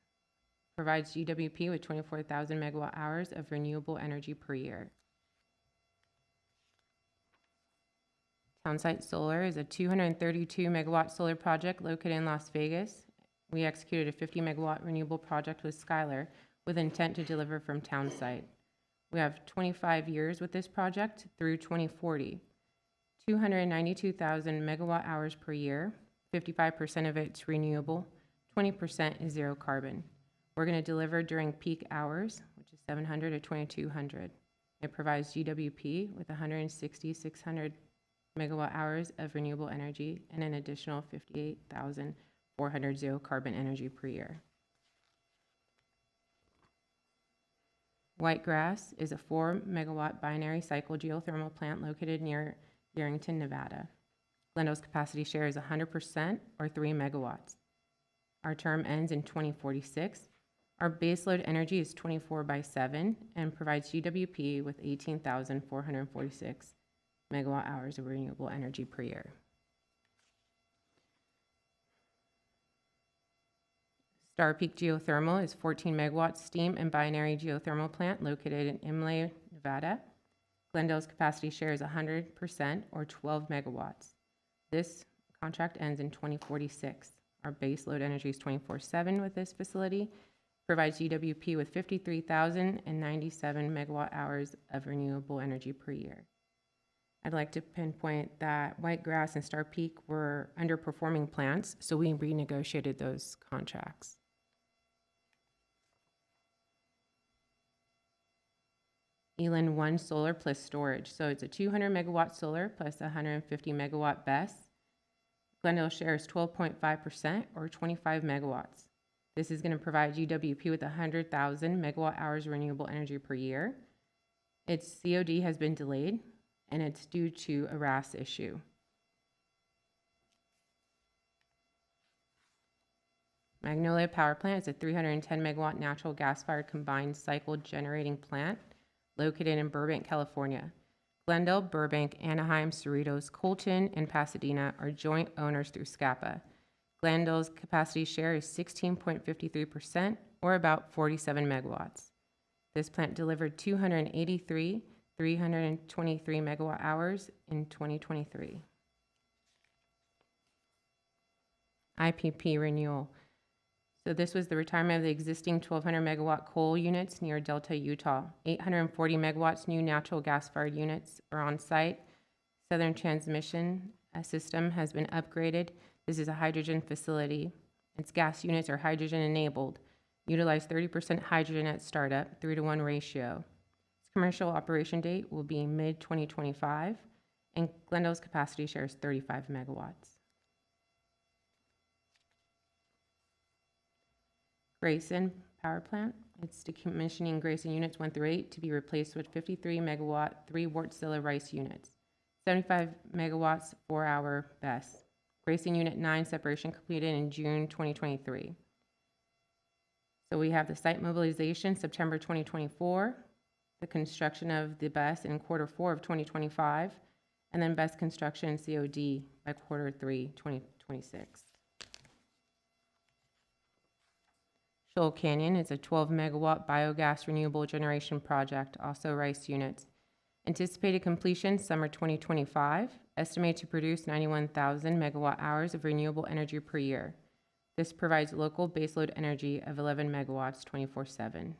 Provides GWP with 24,000 megawatt hours of renewable energy per year. Townsite Solar is a 232 megawatt solar project located in Las Vegas. We executed a 50 megawatt renewable project with Skylar with intent to deliver from Townsite. We have 25 years with this project through 2040. 292,000 megawatt hours per year, 55% of it's renewable, 20% is zero carbon. We're going to deliver during peak hours, which is 700 to 2200. It provides GWP with 160,600 megawatt hours of renewable energy and an additional 58,400 zero carbon energy per year. Whitegrass is a 4 megawatt binary cycle geothermal plant located near Yerington, Nevada. Glendale's capacity share is 100% or 3 megawatts. Our term ends in 2046. Our baseload energy is 24 by 7 and provides GWP with 18,446 megawatt hours of renewable energy per year. Star Peak Geothermal is 14 megawatt steam and binary geothermal plant located in Imlay, Nevada. Glendale's capacity share is 100% or 12 megawatts. This contract ends in 2046. Our base load energy is 24/7 with this facility. Provides GWP with 53,097 megawatt hours of renewable energy per year. I'd like to pinpoint that Whitegrass and Star Peak were underperforming plants, so we renegotiated those contracts. Elan 1 solar plus storage. So it's a 200 megawatt solar plus 150 megawatt BESS. Glendale share is 12.5% or 25 megawatts. This is going to provide GWP with 100,000 megawatt hours of renewable energy per year. Its COD has been delayed, and it's due to a RAS issue. Magnolia Power Plant is a 310 megawatt natural gas-fired combined cycle generating plant located in Burbank, California. Glendale, Burbank, Anaheim, Cerritos, Colton, and Pasadena are joint owners through SCAPA. Glendale's capacity share is 16.53% or about 47 megawatts. This plant delivered 323 megawatt hours in 2023. IPP renewal. So this was the retirement of the existing 1,200 megawatt coal units near Delta, Utah. 840 megawatts new natural gas-fired units are on site. Southern Transmission system has been upgraded. This is a hydrogen facility. Its gas units are hydrogen enabled. Utilize 30% hydrogen at startup, 3-to-1 ratio. Its commercial operation date will be mid-2025, and Glendale's capacity share is 35 megawatts. Grayson Power Plant. It's decommissioning Grayson Units 1 through 8 to be replaced with 53 megawatt 3 Wartzilla Rice units. 75 megawatts 4-hour BESS. Grayson Unit 9 separation completed in June 2023. So we have the site mobilization September 2024, the construction of the BES in Q4 of 2025, and then BES construction and COD by Q3 2026. Shoal Canyon is a 12-megawatt biogas renewable generation project, also RICE units. Anticipated completion summer 2025, estimated to produce 91,000 megawatt hours of renewable energy per year. This provides local baseload energy of 11 megawatts 24/7.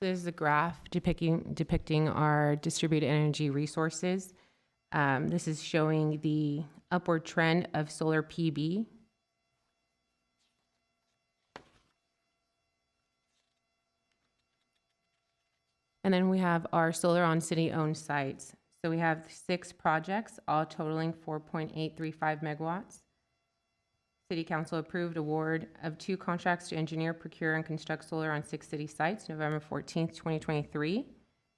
So this is a graph depicting our distributed energy resources. This is showing the upward trend of solar PV. And then we have our solar on city-owned sites. So we have 6 projects, all totaling 4.835 megawatts. City Council approved award of 2 contracts to engineer, procure, and construct solar on 6 city sites, November 14th, 2023.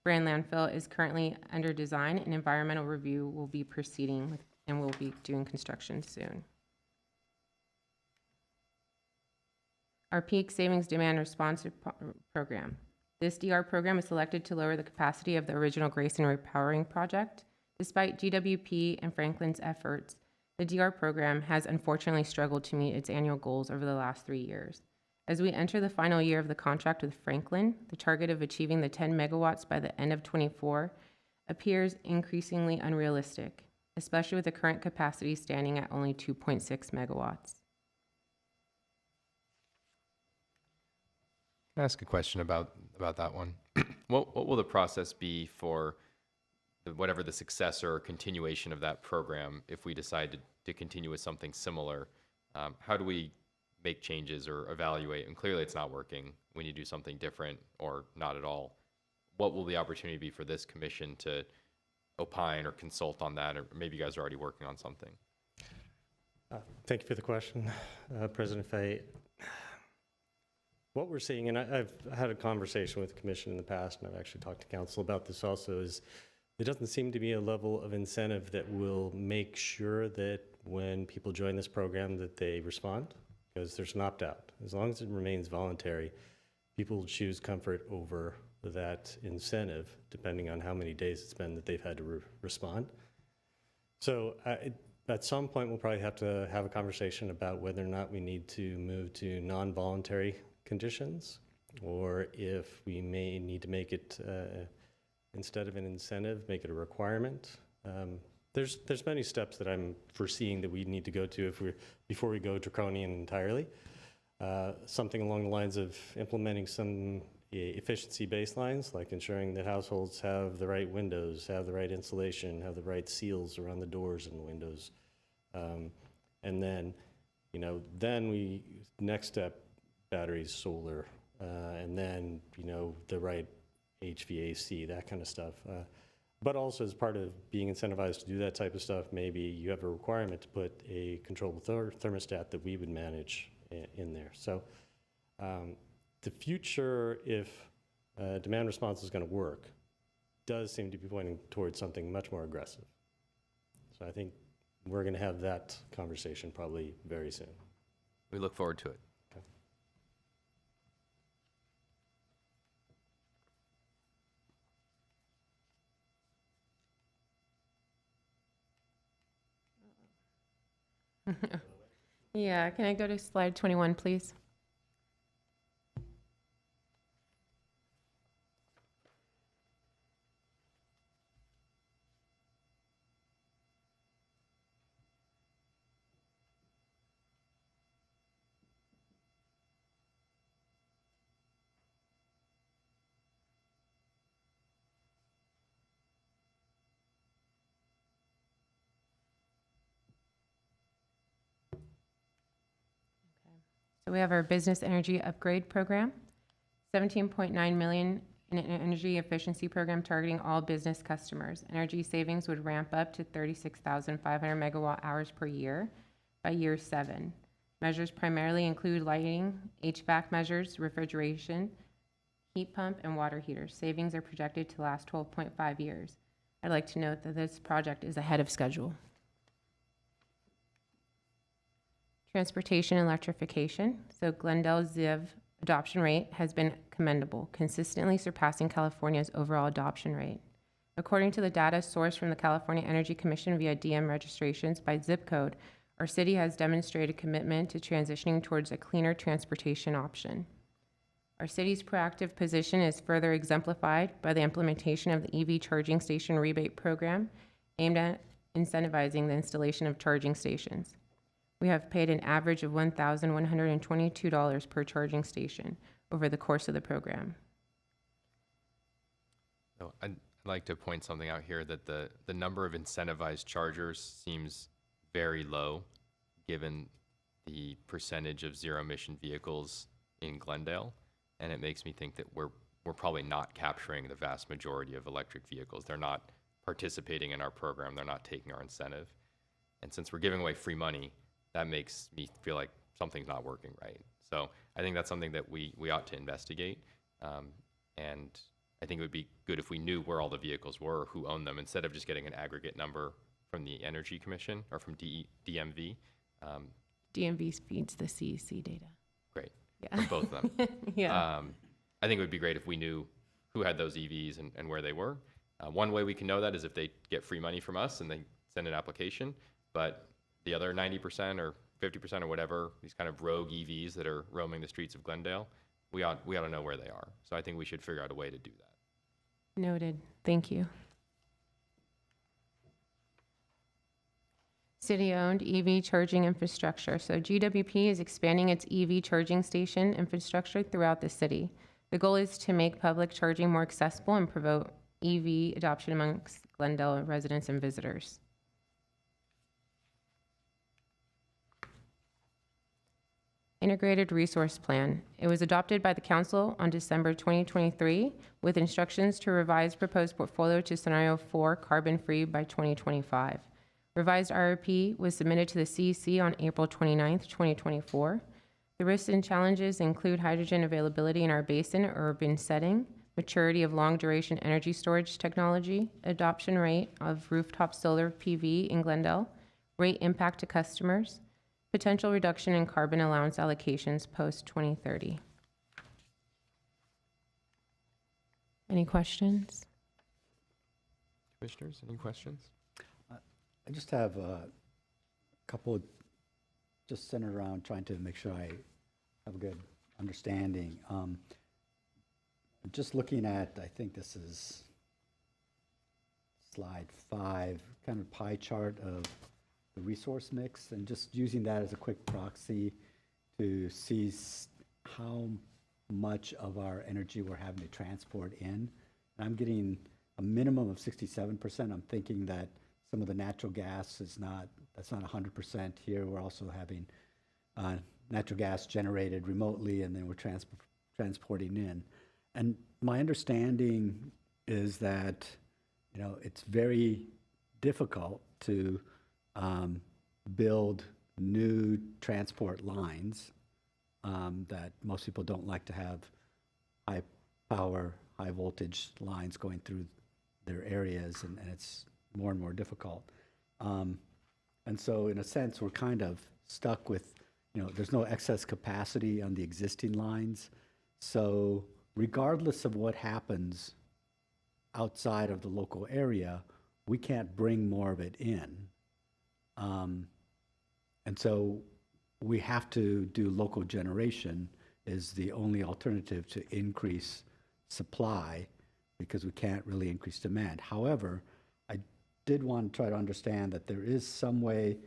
Brand Landfill is currently under design, and environmental review will be proceeding with, and we'll be doing construction soon. Our Peak Savings Demand Response Program. This DR program is selected to lower the capacity of the original Grayson repowering project. Despite GWP and Franklin's efforts, the DR program has unfortunately struggled to meet its annual goals over the last 3 years. As we enter the final year of the contract with Franklin, the target of achieving the 10 megawatts by the end of '24 appears increasingly unrealistic, especially with the current capacity standing at only 2.6 megawatts. Can I ask a question about that one? What will the process be for whatever the successor or continuation of that program if we decide to continue with something similar? How do we make changes or evaluate? And clearly it's not working. We need to do something different or not at all. What will the opportunity be for this commission to opine or consult on that? Or maybe you guys are already working on something. Thank you for the question, President Fay. What we're seeing, and I've had a conversation with the commission in the past, and I've actually talked to council about this also, is there doesn't seem to be a level of incentive that will make sure that when people join this program that they respond, because there's an opt-out. As long as it remains voluntary, people will choose comfort over that incentive, depending on how many days it's been that they've had to respond. So at some point, we'll probably have to have a conversation about whether or not we need to move to non-voluntary conditions, or if we may need to make it, instead of an incentive, make it a requirement. There's many steps that I'm foreseeing that we need to go to before we go draconian entirely. Something along the lines of implementing some efficiency baselines, like ensuring that households have the right windows, have the right insulation, have the right seals around the doors and the windows. And then, next step, batteries, solar, and then, the right HVAC, that kind of stuff. But also as part of being incentivized to do that type of stuff, maybe you have a requirement to put a controllable thermostat that we would manage in there. So the future, if demand response is going to work, does seem to be pointing towards something much more aggressive. So I think we're going to have that conversation probably very soon. We look forward to it. Yeah, can I go to slide 21, please? So we have our business energy upgrade program, 17.9 million in an energy efficiency program targeting all business customers. Energy savings would ramp up to 36,500 megawatt hours per year by year 7. Measures primarily include lighting, HVAC measures, refrigeration, heat pump, and water heaters. Savings are projected to last 12.5 years. I'd like to note that this project is ahead of schedule. Transportation and electrification. So Glendale's ZIV adoption rate has been commendable, consistently surpassing California's overall adoption rate. According to the data sourced from the California Energy Commission via DM registrations by zip code, our city has demonstrated commitment to transitioning towards a cleaner transportation option. Our city's proactive position is further exemplified by the implementation of the EV charging station rebate program aimed at incentivizing the installation of charging stations. We have paid an average of $1,122 per charging station over the course of the program. So I'd like to point something out here that the number of incentivized chargers seems very low given the percentage of zero-emission vehicles in Glendale, and it makes me think that we're probably not capturing the vast majority of electric vehicles. They're not participating in our program. They're not taking our incentive. And since we're giving away free money, that makes me feel like something's not working right. So I think that's something that we ought to investigate. And I think it would be good if we knew where all the vehicles were, or who owned them, instead of just getting an aggregate number from the Energy Commission or from DMV. DMV feeds the CEC data. Great. Yeah. From both of them. Yeah. I think it would be great if we knew who had those EVs and where they were. One way we can know that is if they get free money from us and they send an application, but the other 90% or 50% or whatever, these kind of rogue EVs that are roaming the streets of Glendale, we ought to know where they are. So I think we should figure out a way to do that. Noted. Thank you. City-owned EV charging infrastructure. So GWP is expanding its EV charging station infrastructure throughout the city. The goal is to make public charging more accessible and promote EV adoption amongst Glendale residents and visitors. Integrated Resource Plan. It was adopted by the Council on December 2023 with instructions to revise proposed portfolio to Scenario 4 carbon-free by 2025. Revised IRP was submitted to the CEC on April 29, 2024. The risks and challenges include hydrogen availability in our basin or urban setting, maturity of long-duration energy storage technology, adoption rate of rooftop solar PV in Glendale, rate impact to customers, potential reduction in carbon allowance allocations post-2030. Any questions? Commissioners, any questions? I just have a couple just centered around trying to make sure I have a good understanding. Just looking at, I think this is slide 5, kind of pie chart of the resource mix, and just using that as a quick proxy to see how much of our energy we're having to transport in. And I'm getting a minimum of 67%. I'm thinking that some of the natural gas that's not 100% here. We're also having natural gas generated remotely, and then we're transporting in. And my understanding is that, it's very difficult to build new transport lines, that most people don't like to have high power, high voltage lines going through their areas, and it's more and more difficult. And so in a sense, we're kind of stuck with, there's no excess capacity on the existing lines. So regardless of what happens outside of the local area, we can't bring more of it in. And so we have to do local generation is the only alternative to increase supply, because we can't really increase demand. However, I did want to try to understand that there is some way,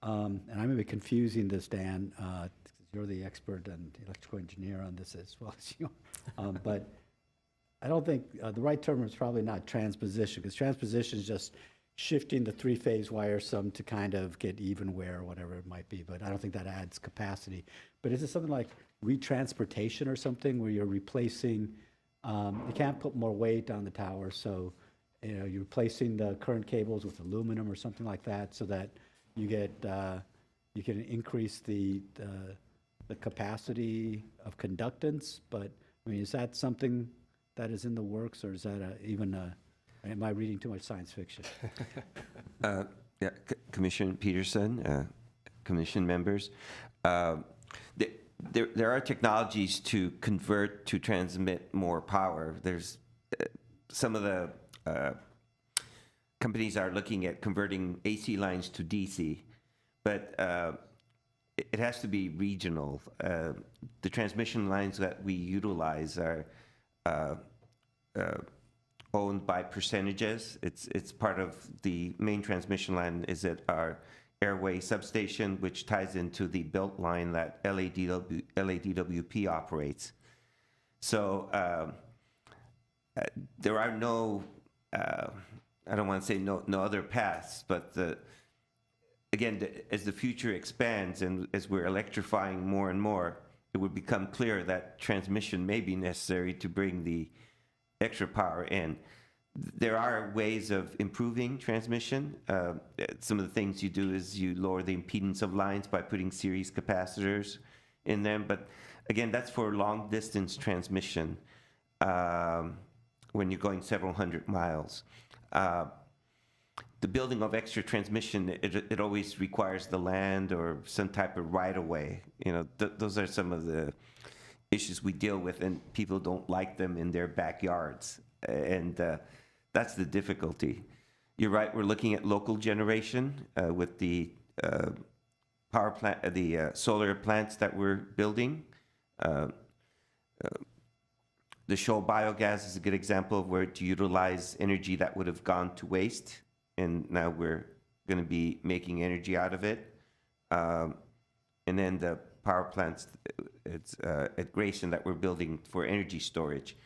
and I may be confusing this, Dan, because you're the expert and electrical engineer on this as well as you are. But I don't think the right term is probably not transposition, because transposition is just shifting the three-phase wire some to kind of get even wear or whatever it might be, but I don't think that adds capacity. But is it something like retransportation or something where you're replacing, you can't put more weight on the tower, so you're replacing the current cables with aluminum or something like that, so that you get you can increase the capacity of conductance? But I mean, is that something that is in the works, or is that even a Am I reading too much science fiction? Yeah, Commissioner Peterson, commission members. There are technologies to convert to transmit more power. There's some of the companies are looking at converting AC lines to DC, but it has to be regional. The transmission lines that we utilize are owned by percentages. It's part of the main transmission line is at our airway substation, which ties into the belt line that LADWP operates. So there are no, I don't want to say no other paths, but again, as the future expands and as we're electrifying more and more, it would become clear that transmission may be necessary to bring the extra power in. There are ways of improving transmission. Some of the things you do is you lower the impedance of lines by putting series capacitors in them. But again, that's for long distance transmission when you're going several hundred miles. The building of extra transmission, it always requires the land or some type of right-of-way. You know, those are some of the issues we deal with, and people don't like them in their backyards. And that's the difficulty. You're right, we're looking at local generation with the power plant, the solar plants that we're building. The Shoal biogas is a good example of where to utilize energy that would have gone to waste, and now we're going to be making energy out of it. And then the power plants at Grayson that we're building for energy storage.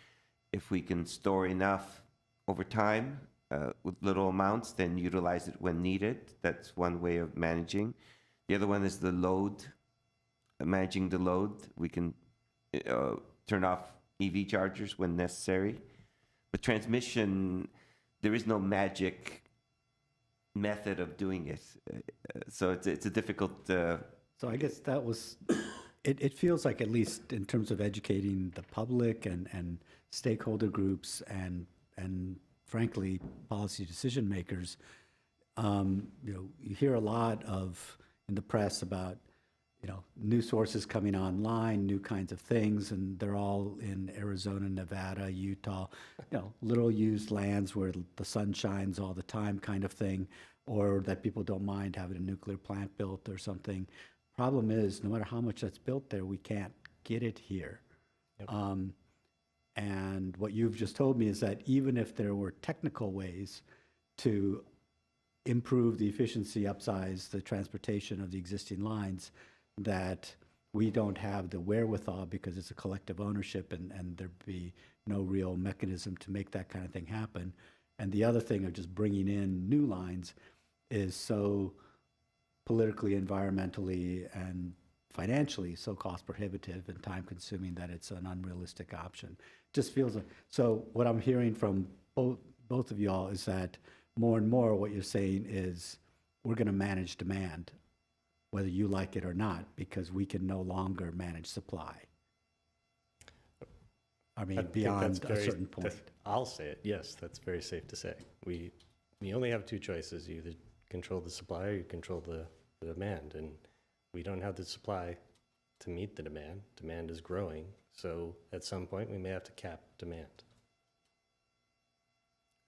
If we can store enough over time with little amounts, then utilize it when needed. That's one way of managing. The other one is the load, managing the load. We can turn off EV chargers when necessary. But transmission, there is no magic method of doing it. So it's a difficult... So I guess that was, it feels like, at least in terms of educating the public and stakeholder groups and frankly, policy decision makers, you hear a lot of in the press about, new sources coming online, new kinds of things, and they're all in Arizona, Nevada, Utah, little used lands where the sun shines all the time kind of thing, or that people don't mind having a nuclear plant built or something. Problem is, no matter how much that's built there, we can't get it here. Yep. And what you've just told me is that even if there were technical ways to improve the efficiency, upsize the transportation of the existing lines, that we don't have the wherewithal because it's a collective ownership and there'd be no real mechanism to make that kind of thing happen. And the other thing of just bringing in new lines is so politically, environmentally, and financially so cost prohibitive and time consuming that it's an unrealistic option. Just feels like, so what I'm hearing from both of y'all is that more and more what you're saying is we're going to manage demand, whether you like it or not, because we can no longer manage supply. I mean, beyond a certain point. I'll say it, yes, that's very safe to say. We only have two choices. You either control the supply or you control the demand, and we don't have the supply to meet the demand. Demand is growing, so at some point we may have to cap demand.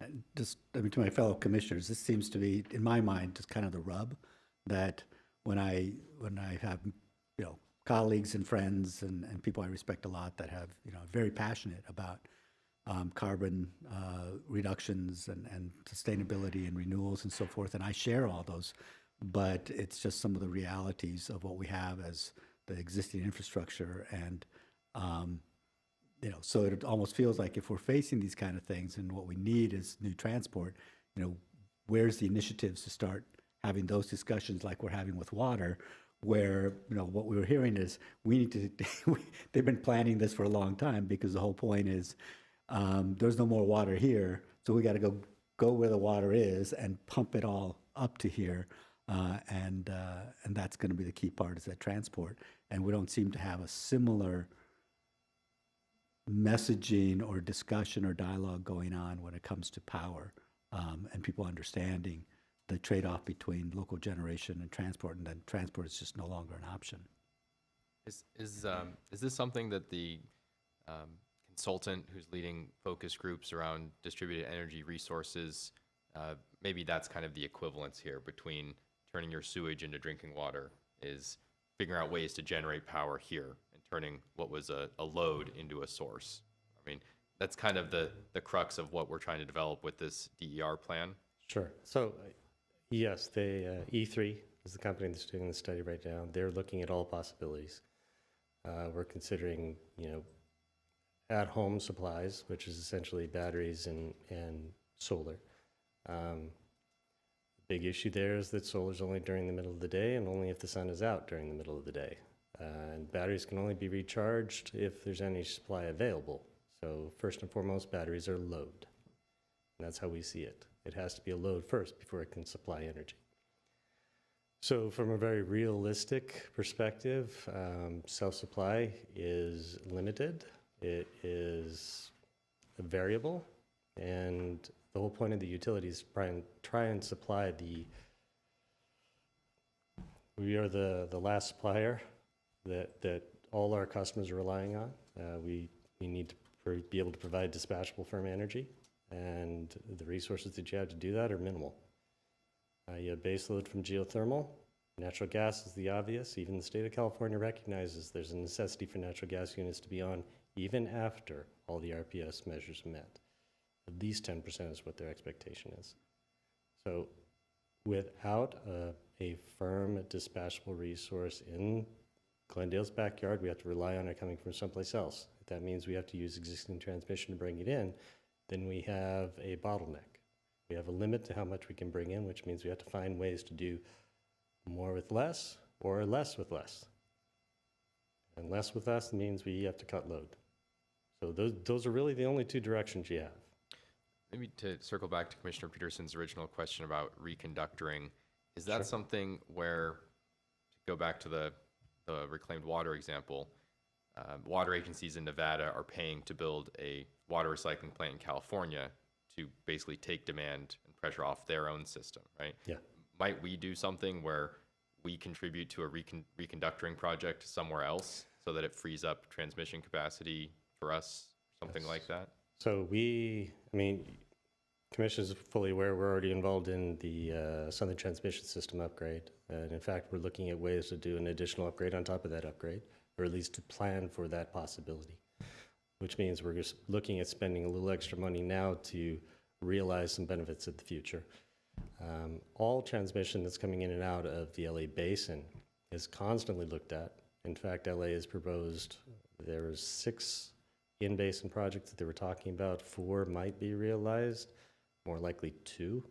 And just, to my fellow commissioners, this seems to be, in my mind, just kind of the rub that when I have, colleagues and friends and people I respect a lot that have, very passionate about carbon reductions and sustainability and renewals and so forth, and I share all those, but it's just some of the realities of what we have as the existing infrastructure, and so it almost feels like if we're facing these kind of things and what we need is new transport, where's the initiatives to start having those discussions like we're having with water, where, what we were hearing is we need to, they've been planning this for a long time because the whole point is there's no more water here, so we got to go where the water is and pump it all up to here, and that's going to be the key part, is that transport. And we don't seem to have a similar messaging or discussion or dialogue going on when it comes to power, and people understanding the trade-off between local generation and transport, and then transport is just no longer an option. Is this something that the consultant who's leading focus groups around distributed energy resources, maybe that's kind of the equivalence here between turning your sewage into drinking water, is figuring out ways to generate power here and turning what was a load into a source. I mean, that's kind of the crux of what we're trying to develop with this DER plan. Sure. So, yes, they, E3 is the company that's doing the study right now. They're looking at all possibilities. We're considering, at-home supplies, which is essentially batteries and solar. Big issue there is that solar is only during the middle of the day and only if the sun is out during the middle of the day. And batteries can only be recharged if there's any supply available. So first and foremost, batteries are load. And that's how we see it. It has to be a load first before it can supply energy. So from a very realistic perspective, self-supply is limited. It is variable. And the whole point of the utility is try and supply we are the last supplier that all our customers are relying on. We need to be able to provide dispatchable firm energy, and the resources that you have to do that are minimal. You have baseload from geothermal. Natural gas is the obvious. Even the state of California recognizes there's a necessity for natural gas units to be on even after all the RPS measures are met. At least 10% is what their expectation is. So without a firm dispatchable resource in Glendale's backyard, we have to rely on it coming from someplace else. If that means we have to use existing transmission to bring it in, then we have a bottleneck. We have a limit to how much we can bring in, which means we have to find ways to do more with less or less with less. And less with less means we have to cut load. So those are really the only two directions you have. Maybe to circle back to Commissioner Peterson's original question about reconductoring, is that Sure. something where, to go back to the reclaimed water example, water agencies in Nevada are paying to build a water recycling plant in California to basically take demand and pressure off their own system, right? Yeah. Might we do something where we contribute to a reconductoring project somewhere else so that it frees up transmission capacity for us, something Yes. like that? So Commission is fully aware we're already involved in the Southern Transmission System upgrade. And in fact, we're looking at ways to do an additional upgrade on top of that upgrade, or at least to plan for that possibility, which means we're just looking at spending a little extra money now to realize some benefits in the future. All transmission that's coming in and out of the LA basin is constantly looked at. In fact, LA has proposed there's 6 in-basin projects that they were talking about. 4 might be realized, more likely 2.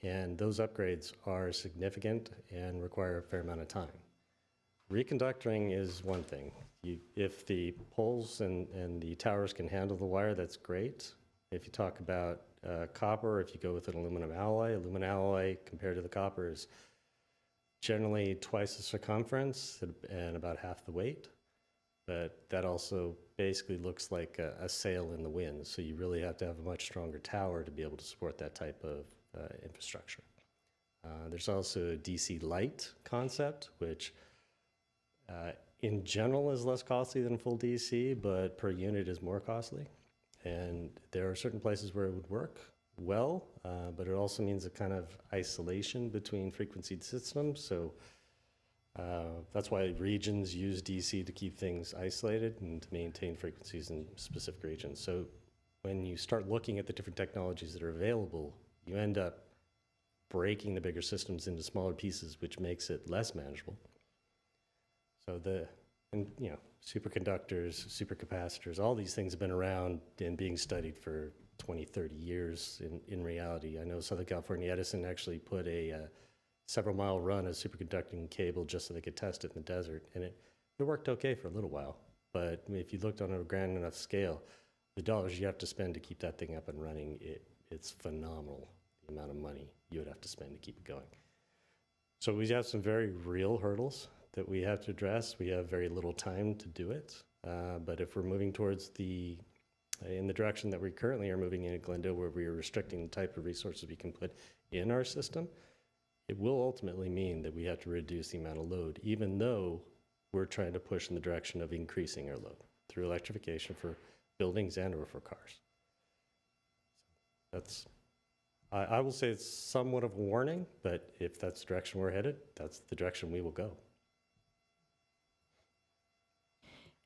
And those upgrades are significant and require a fair amount of time. Reconductoring is one thing. If the poles and the towers can handle the wire, that's great. If you talk about copper, if you go with an aluminum alloy compared to the copper is generally twice the circumference and about half the weight. But that also basically looks like a sail in the wind. So you really have to have a much stronger tower to be able to support that type of infrastructure. There's also a DC light concept, which in general is less costly than full DC, but per unit is more costly. And there are certain places where it would work well, but it also means a kind of isolation between frequency systems. So that's why regions use DC to keep things isolated and to maintain frequencies in specific regions. So when you start looking at the different technologies that are available, you end up breaking the bigger systems into smaller pieces, which makes it less manageable. So superconductors, supercapacitors, all these things have been around and being studied for 20, 30 years in reality. I know Southern California Edison actually put a several-mile run of superconducting cable just so they could test it in the desert, and it worked okay for a little while. But if you looked on a grand enough scale, the dollars you have to spend to keep that thing up and running, it's phenomenal, the amount of money you would have to spend to keep it going. So we have some very real hurdles that we have to address. We have very little time to do it. But if we're moving towards in the direction that we currently are moving in at Glendale, where we are restricting the type of resources we can put in our system, it will ultimately mean that we have to reduce the amount of load, even though we're trying to push in the direction of increasing our load through electrification for buildings and or for cars. That's, I will say it's somewhat of a warning, but if that's the direction we're headed, that's the direction we will go.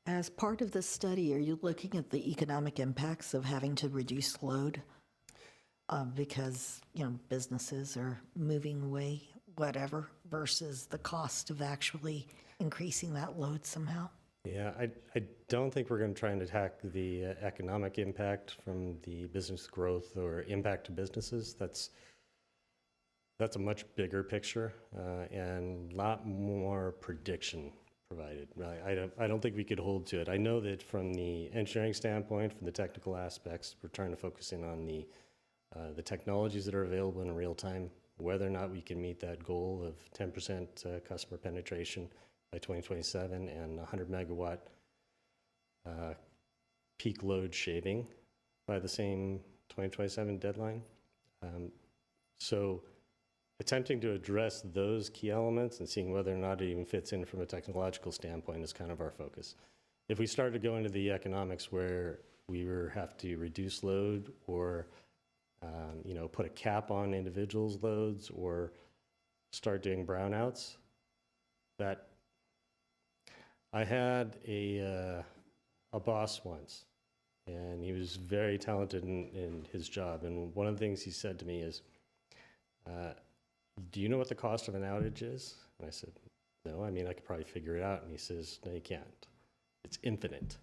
As part of this study, are you looking at the economic impacts of having to reduce load? Because, businesses are moving away, whatever, versus the cost of actually increasing that load somehow? Yeah, I don't think we're going to try and attack the economic impact from the business growth or impact to businesses. That's a much bigger picture and a lot more prediction provided. Right? I don't think we could hold to it. I know that from the engineering standpoint, from the technical aspects, we're trying to focus in on the technologies that are available in real time, whether or not we can meet that goal of 10% customer penetration by 2027 and 100 megawatt peak load shaving by the same 2027 deadline. So attempting to address those key elements and seeing whether or not it even fits in from a technological standpoint is kind of our focus. If we start to go into the economics where we have to reduce load or put a cap on individuals' loads or start doing brownouts, that I had a boss once, and he was very talented in his job. And one of the things he said to me is, do you know what the cost of an outage is? And I said, no, I mean, I could probably figure it out. And he says, no, you can't. It's infinite.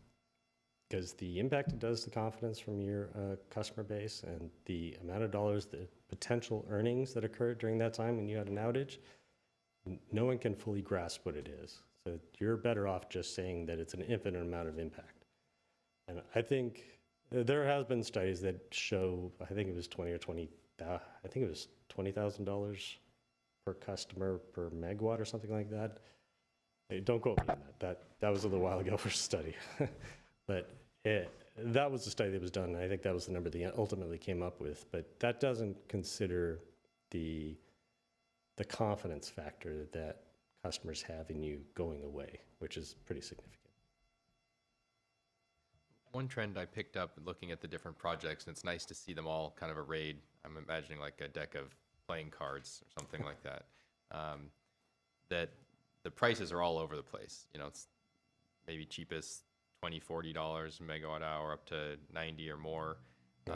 Because the impact it does to confidence from your customer base and the amount of dollars, the potential earnings that occurred during that time when you had an outage, no one can fully grasp what it is. So you're better off just saying that it's an infinite amount of impact. And I think there has been studies that show, I think it was $20,000 per customer per megawatt or something like that. Hey, don't quote me on that. That was a little while ago for a study. But that was the study that was done, and I think that was the number they ultimately came up with. But that doesn't consider the confidence factor that customers have in you going away, which is pretty significant. One trend I picked up looking at the different projects, and it's nice to see them all kind of arrayed. I'm imagining like a deck of playing cards or something like that. That the prices are all over the place. It's maybe cheapest $20, $40 a megawatt hour up to 90 or more. Do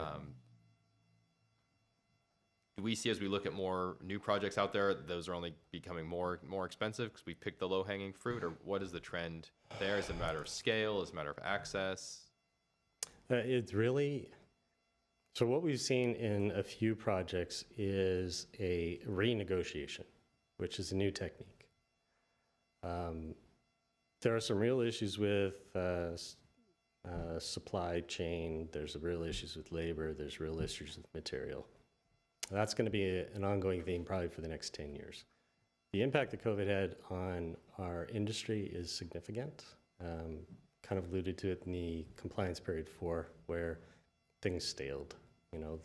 we see, as we look at more new projects out there, those are only becoming more expensive because we picked the low-hanging fruit, or what is the trend there? Is it a matter of scale? Is it a matter of access? It's really, so what we've seen in a few projects is a renegotiation, which is a new technique. There are some real issues with supply chain. There's real issues with labor. There's real issues with material. That's going to be an ongoing theme probably for the next 10 years. The impact that COVID had on our industry is significant. Kind of alluded to it in the compliance period 4, where things staled.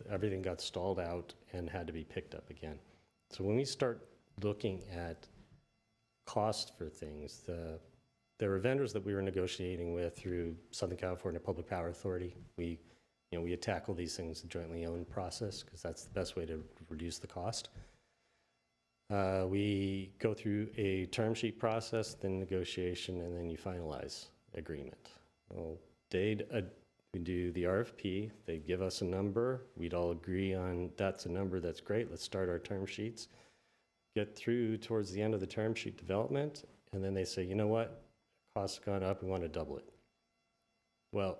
Everything got stalled out and had to be picked up again. So when we start looking at cost for things, there were vendors that we were negotiating with through Southern California Public Power Authority. We tackle these things in a jointly owned process because that's the best way to reduce the cost. We go through a term sheet process, then negotiation, and then you finalize agreement. Well, we do the RFP, they give us a number, we'd all agree on that's a number that's great, let's start our term sheets, get through towards the end of the term sheet development, and then they say, you know what, costs have gone up, we want to double it. Well,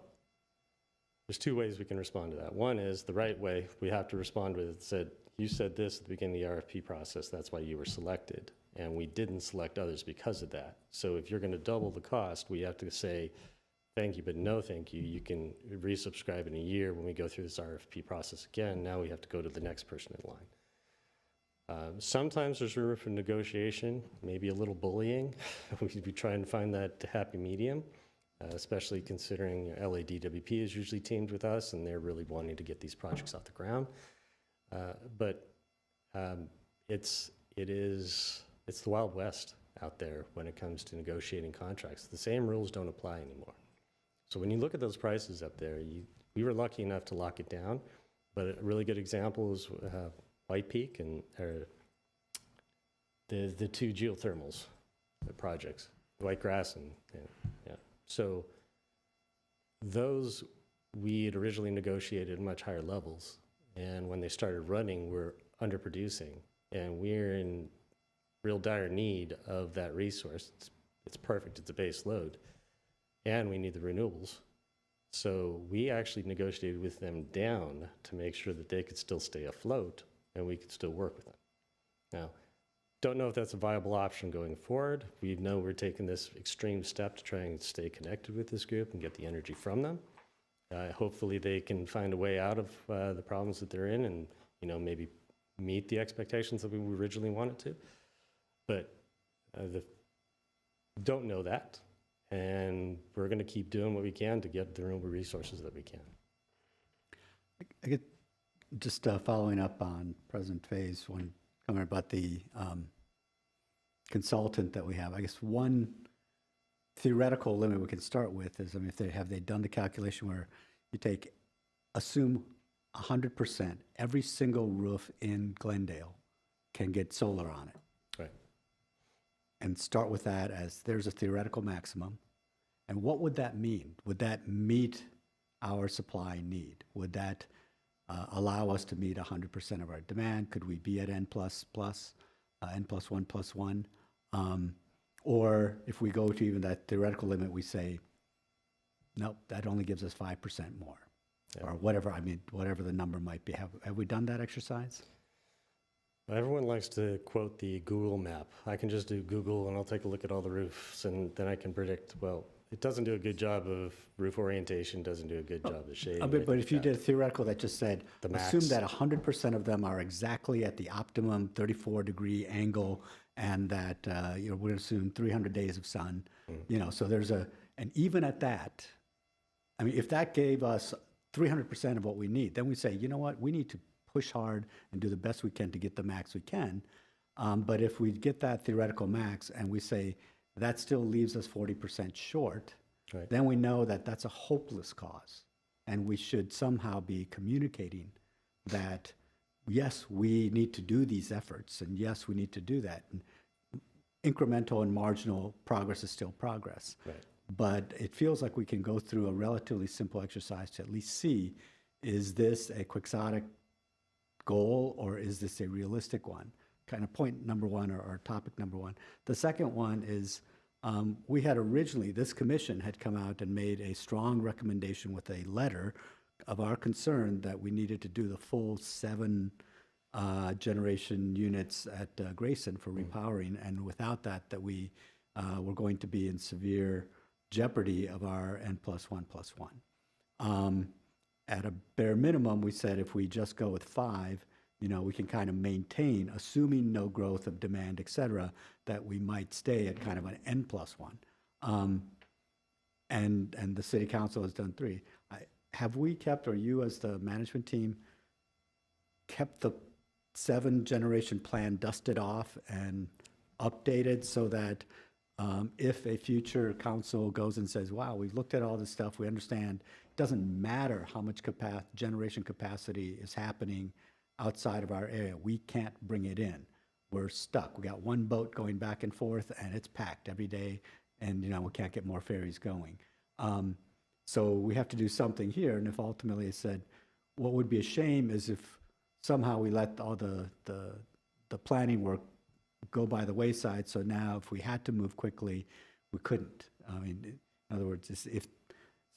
there's 2 ways we can respond to that. One is the right way. We have to respond with it. You said this at the beginning of the RFP process, that's why you were selected. And we didn't select others because of that. So if you're going to double the cost, we have to say, thank you, but no thank you. You can resubscribe in a year when we go through this RFP process again. Now we have to go to the next person in line. Sometimes there's room for negotiation, maybe a little bullying. We try and find that happy medium. especially considering LADWP is usually teamed with us, and they're really wanting to get these projects off the ground. But it's the Wild West out there when it comes to negotiating contracts. The same rules don't apply anymore. So when you look at those prices up there, we were lucky enough to lock it down, but a really good example is White Peak and the two geothermals projects, Whitegrass and yeah. So those we had originally negotiated much higher levels, and when they started running, we're underproducing, and we're in real dire need of that resource. It's perfect, it's a base load, and we need the renewables. So we actually negotiated with them down to make sure that they could still stay afloat and we could still work with them. Now, don't know if that's a viable option going forward. We know we're taking this extreme step to try and stay connected with this group and get the energy from them. Hopefully they can find a way out of the problems that they're in and, maybe meet the expectations that we originally wanted to. But don't know that. And we're going to keep doing what we can to get the renewable resources that we can. I get just following up on President Fay's one comment about the consultant that we have. I guess one theoretical limit we can start with is, have they done the calculation where you assume 100%, every single roof in Glendale can get solar on it. Right. And start with that as there's a theoretical maximum. And what would that mean? Would that meet our supply need? Would that allow us to meet 100% of our demand? Could we be at N plus plus, N plus one plus one? Or if we go to even that theoretical limit, we say, nope, that only gives us 5% more. Yeah. Or whatever, whatever the number might be. Have we done that exercise? Everyone likes to quote the Google map. I can just do Google and I'll take a look at all the roofs and then I can predict, well, it doesn't do a good job of roof orientation, doesn't do a good job of shade. But if you did a theoretical that just said, assume that 100% of them are exactly at the optimum 34-degree angle and that we're going to assume 300 days of sun, so there's and even at that, if that gave us 300% of what we need, then we say, you know what, we need to push hard and do the best we can to get the max we can. But if we get that theoretical max and we say that still leaves us 40% short, right, then we know that that's a hopeless cause. And we should somehow be communicating that, yes, we need to do these efforts, and yes, we need to do that. And incremental and marginal progress is still progress. Right. But it feels like we can go through a relatively simple exercise to at least see, is this a quixotic goal or is this a realistic one? Kind of point number one or topic number one. The second one is we had originally, this commission had come out and made a strong recommendation with a letter of our concern that we needed to do the full 7 generation units at Grayson for repowering, and without that we were going to be in severe jeopardy of our N plus one plus one. At a bare minimum, we said if we just go with 5, we can kind of maintain, assuming no growth of demand, et cetera, that we might stay at kind of an N plus 1. And the city council has done 3. Have we kept, or you as the management team, kept the 7 generation plan dusted off and updated so that if a future council goes and says, wow, we've looked at all this stuff, we understand, it doesn't matter how much generation capacity is happening outside of our area, we can't bring it in. We're stuck. We got one boat going back and forth and it's packed every day, and we can't get more ferries going. So we have to do something here, and if ultimately it said, what would be a shame is if somehow we let all the planning work go by the wayside, so now if we had to move quickly, we couldn't. In other words,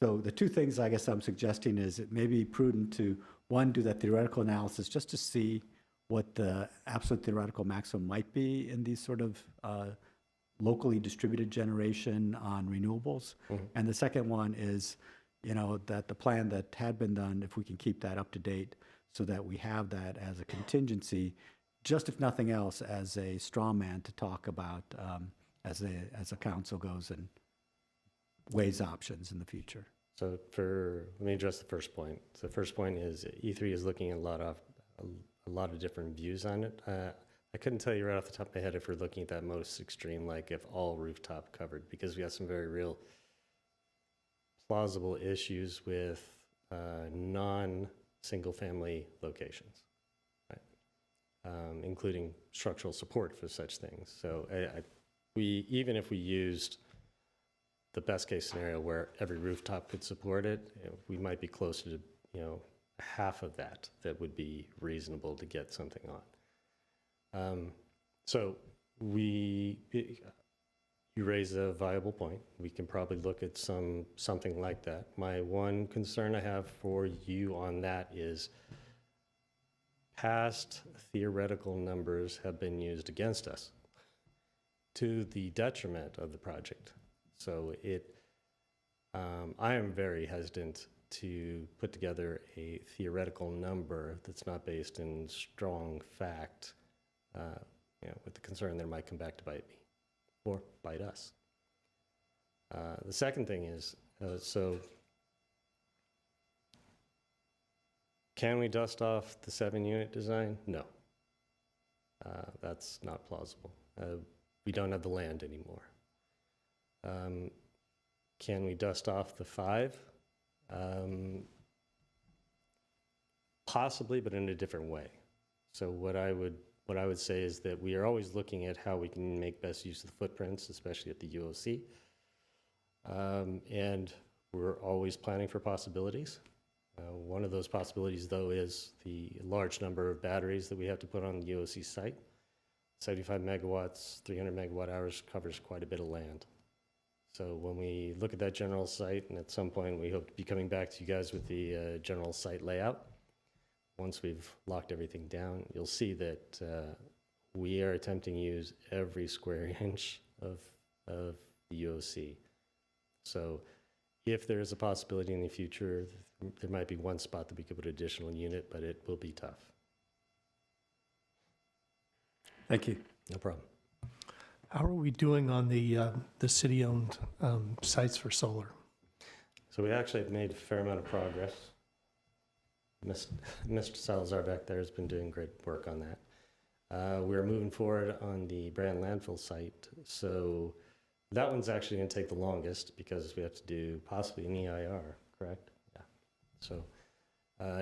so the 2 things I guess I'm suggesting is it may be prudent to, one, do that theoretical analysis just to see what the absolute theoretical maximum might be in these sort of locally distributed generation on renewables. Mm-hmm. And the second one is, that the plan that had been done, if we can keep that up to date so that we have that as a contingency, just if nothing else, as a straw man to talk about as a council goes and weighs options in the future. So let me address the first point. So the first point is E3 is looking at a lot of different views on it. I couldn't tell you right off the top of my head if we're looking at that most extreme, like if all rooftop covered, because we have some very real plausible issues with non-single family locations, right? Including structural support for such things. So even if we used the best case scenario where every rooftop could support it, we might be closer to, half of that would be reasonable to get something on. So you raise a viable point. We can probably look at something like that. My one concern I have for you on that is past theoretical numbers have been used against us to the detriment of the project. So I am very hesitant to put together a theoretical number that's not based in strong fact, with the concern that it might come back to bite me or bite us. The second thing is, so can we dust off the 7-unit design? No. That's not plausible. We don't have the land anymore. Can we dust off the 5? Possibly, but in a different way. So what I would say is that we are always looking at how we can make best use of the footprints, especially at the UOC. And we're always planning for possibilities. One of those possibilities, though, is the large number of batteries that we have to put on the UOC site. 75 megawatts, 300 megawatt hours covers quite a bit of land. So when we look at that general site, and at some point we hope to be coming back to you guys with the general site layout, once we've locked everything down, you'll see that we are attempting to use every square inch of the UOC. So if there is a possibility in the future, there might be one spot that we could put an additional unit, but it will be tough. Thank you. No problem. How are we doing on the city-owned sites for solar? So we actually have made a fair amount of progress. Mr. Salazar back there has been doing great work on that. We're moving forward on the Brand landfill site. So that one's actually going to take the longest because we have to do possibly an EIR, correct? Yeah. So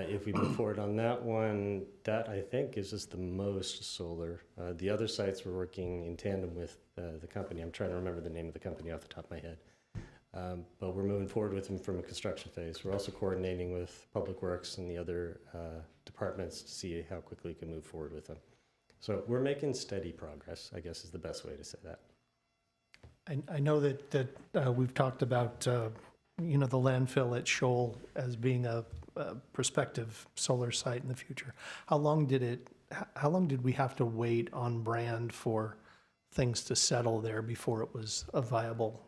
if we move forward on that one, that I think gives us the most solar. The other sites we're working in tandem with the company. I'm trying to remember the name of the company off the top of my head. But we're moving forward with them from a construction phase. We're also coordinating with Public Works and the other departments to see how quickly we can move forward with them. So we're making steady progress, I guess is the best way to say that. I know that we've talked about, the landfill at Shoal as being a prospective solar site in the future. How long did we have to wait on Brand for things to settle there before it was a viable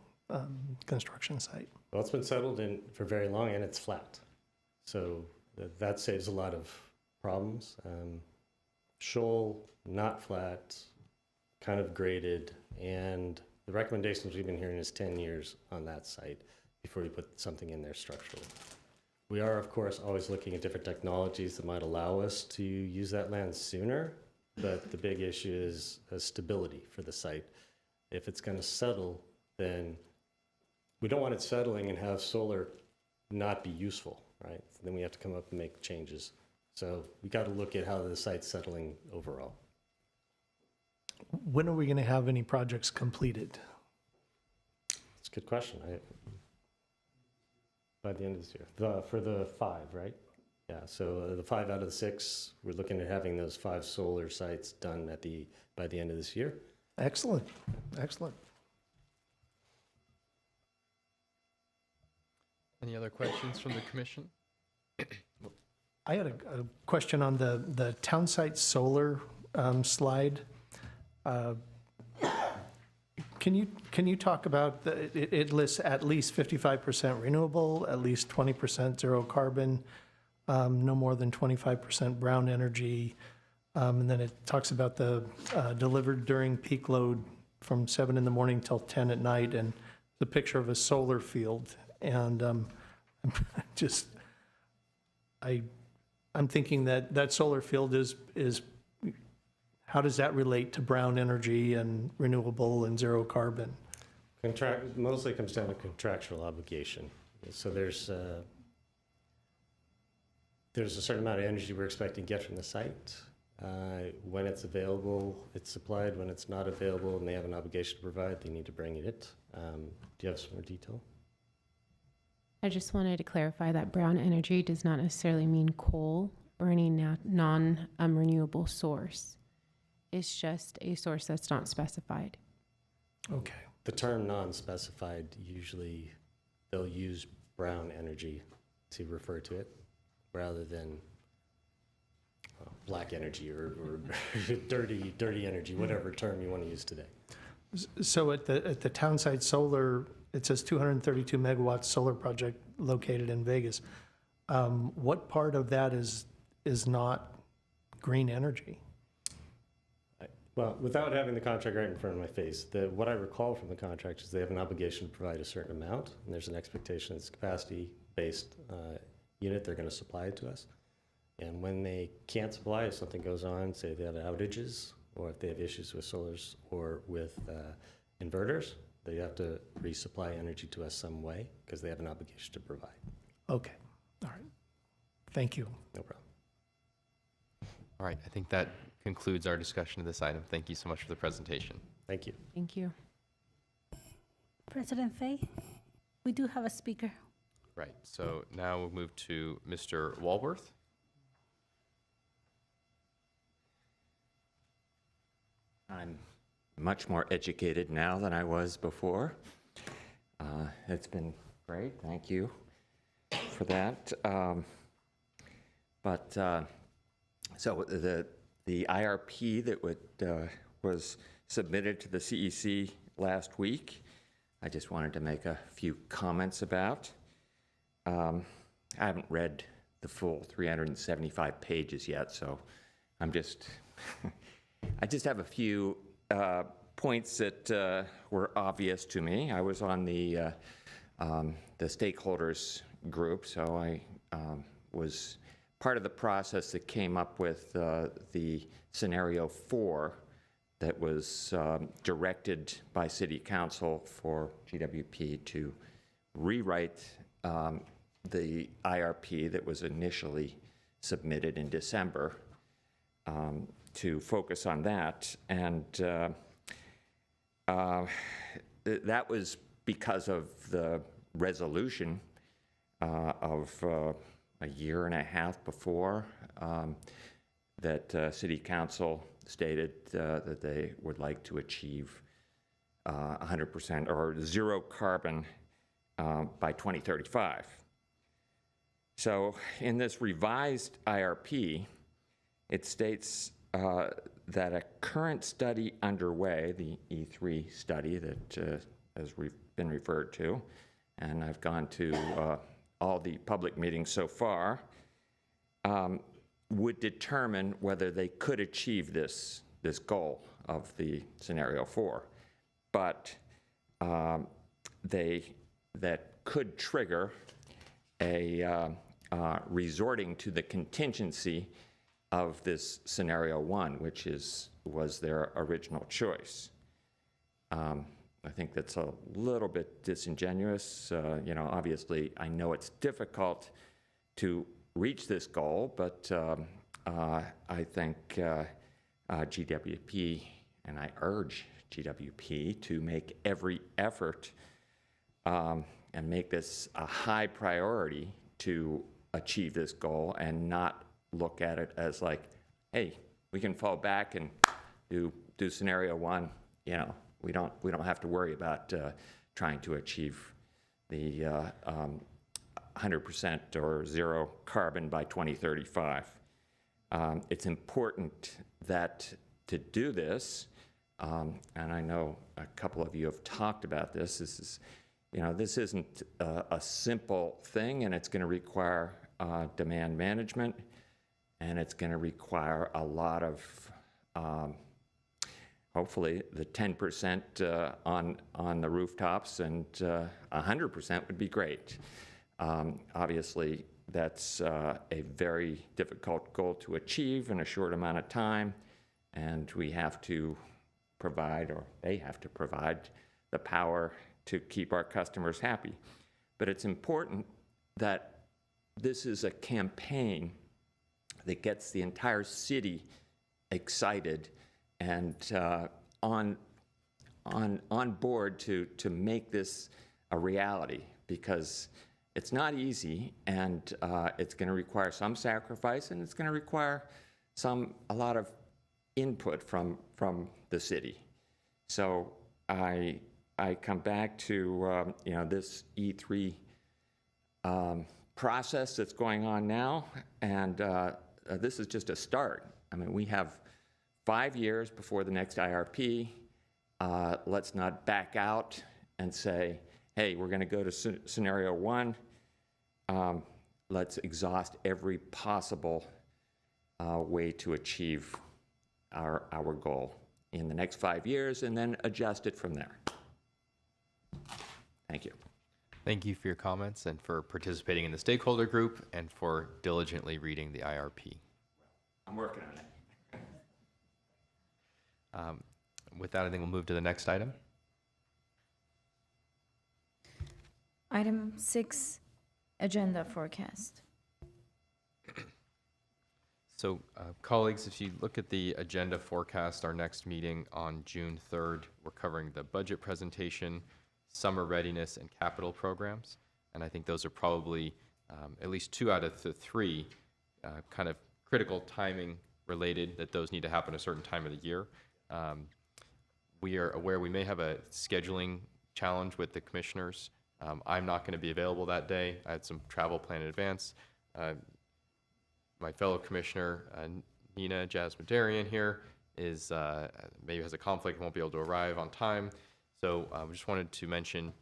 construction site? Well, it's been settled in for very long and it's flat. So that saves a lot of problems. Shoal, not flat, kind of graded, and the recommendations we've been hearing is 10 years on that site before we put something in there structurally. We are, of course, always looking at different technologies that might allow us to use that land sooner, but the big issue is stability for the site. If it's going to settle, then we don't want it settling and have solar not be useful, right? So then we have to come up and make changes. So we got to look at how the site's settling overall. When are we going to have any projects completed? It's a good question. By the end of this year, for the 5, right? Yeah, so the 5 out of the 6, we're looking at having those 5 solar sites done by the end of this year. Excellent, excellent. Any other questions from the commission? I had a question on the town site solar slide. Can you talk about, it lists at least 55% renewable, at least 20% zero carbon, no more than 25% brown energy, and then it talks about the delivered during peak load from 7 in the morning till 10 at night, and the picture of a solar field, and just, I'm thinking that that solar field is, how does that relate to brown energy and renewable and zero carbon? Mostly comes down to contractual obligation. So there's a certain amount of energy we're expecting to get from the site. When it's available, it's supplied. When it's not available and they have an obligation to provide, they need to bring it. Do you have some more detail? I just wanted to clarify that brown energy does not necessarily mean coal or any non-renewable source. It's just a source that's not specified. Okay. The term non-specified, usually they'll use brown energy to refer to it rather than black energy or dirty energy, whatever term you want to use today. So at the townside solar, it says 232 megawatts solar project located in Vegas. What part of that is not green energy? Well, without having the contract right in front of my face, what I recall from the contract is they have an obligation to provide a certain amount, and there's an expectation it's a capacity-based unit, they're going to supply it to us. And when they can't supply, if something goes on, say they have outages, or if they have issues with solars or with inverters, they have to resupply energy to us some way because they have an obligation to provide. Okay, all right. Thank you. No problem. All right, I think that concludes our discussion of this item. Thank you so much for the presentation. Thank you. Thank you. President Fay, we do have a speaker. Right, so now we'll move to Mr. Walworth. I'm much more educated now than I was before. It's been great, thank you for that. So the IRP that was submitted to the CEC last week, I just wanted to make a few comments about. I haven't read the full 375 pages yet, so I just have a few points that were obvious to me. I was on the stakeholders group, so I was part of the process that came up with the scenario 4 that was directed by City Council for GWP to rewrite the IRP that was initially submitted in December, to focus on that. And that was because of the resolution of a year and a half before that City Council stated that they would like to achieve 100% or zero carbon by 2035. So in this revised IRP, it states that a current study underway, the E3 study that has been referred to, and I've gone to all the public meetings so far, would determine whether they could achieve this goal of the scenario 4. But that could trigger a resorting to the contingency of this scenario 1, which was their original choice. I think that's a little bit disingenuous. Obviously, I know it's difficult to reach this goal, but I think GWP, and I urge GWP to make every effort and make this a high priority to achieve this goal and not look at it as like, hey, we can fall back and do scenario 1. We don't have to worry about trying to achieve the 100% or zero carbon by 2035. It's important that to do this, and I know a couple of you have talked about this. This isn't a simple thing, and it's going to require demand management, and it's going to require a lot of hopefully the 10% on the rooftops, and 100% would be great. Obviously, that's a very difficult goal to achieve in a short amount of time, and we have to provide, or they have to provide, the power to keep our customers happy. But it's important that this is a campaign that gets the entire city excited and on board to make this a reality, because it's not easy, and it's going to require some sacrifice, and it's going to require a lot of input from the city. So I come back to this E3 process that's going on now, and this is just a start. I mean, we have 5 years before the next IRP. Let's not back out and say, hey, we're going to go to scenario 1. Let's exhaust every possible way to achieve our goal in the next 5 years, and then adjust it from there. Thank you. Thank you for your comments and for participating in the stakeholder group and for diligently reading the IRP. I'm working on it. With that, I think we'll move to the next item. Item 6, agenda forecast. So, colleagues, if you look at the agenda forecast, our next meeting on June 3rd, we're covering the budget presentation, summer readiness, and capital programs. And I think those are probably at least 2 out of the 3 kind of critical timing related, that those need to happen a certain time of the year. We are aware we may have a scheduling challenge with the commissioners. I'm not going to be available that day. I had some travel planned in advance. My fellow commissioner, Nina Jasmine here, is maybe has a conflict and won't be able to arrive on time. So we just wanted to mention to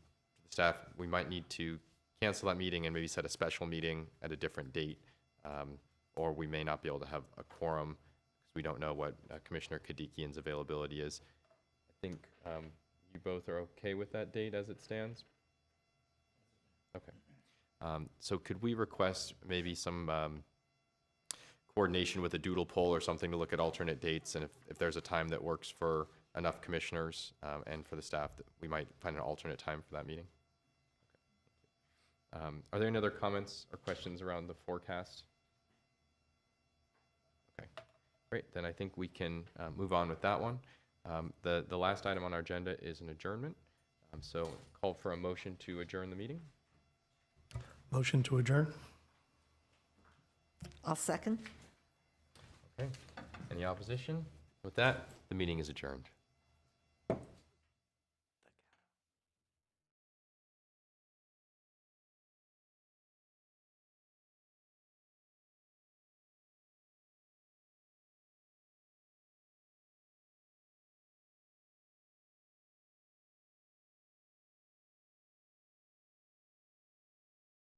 the staff, we might need to cancel that meeting and maybe set a special meeting at a different date, or we may not be able to have a quorum because we don't know what Commissioner Kadikian's availability is. I think you both are okay with that date as it stands? Okay. So could we request maybe some coordination with a doodle poll or something to look at alternate dates, and if there's a time that works for enough commissioners and for the staff, that we might find an alternate time for that meeting. Okay. Are there any other comments or questions around the forecast? Okay, great. Then I think we can move on with that one. The last item on our agenda is an adjournment. So call for a motion to adjourn the meeting. Motion to adjourn? I'll second. Okay. Any opposition? With that, the meeting is adjourned.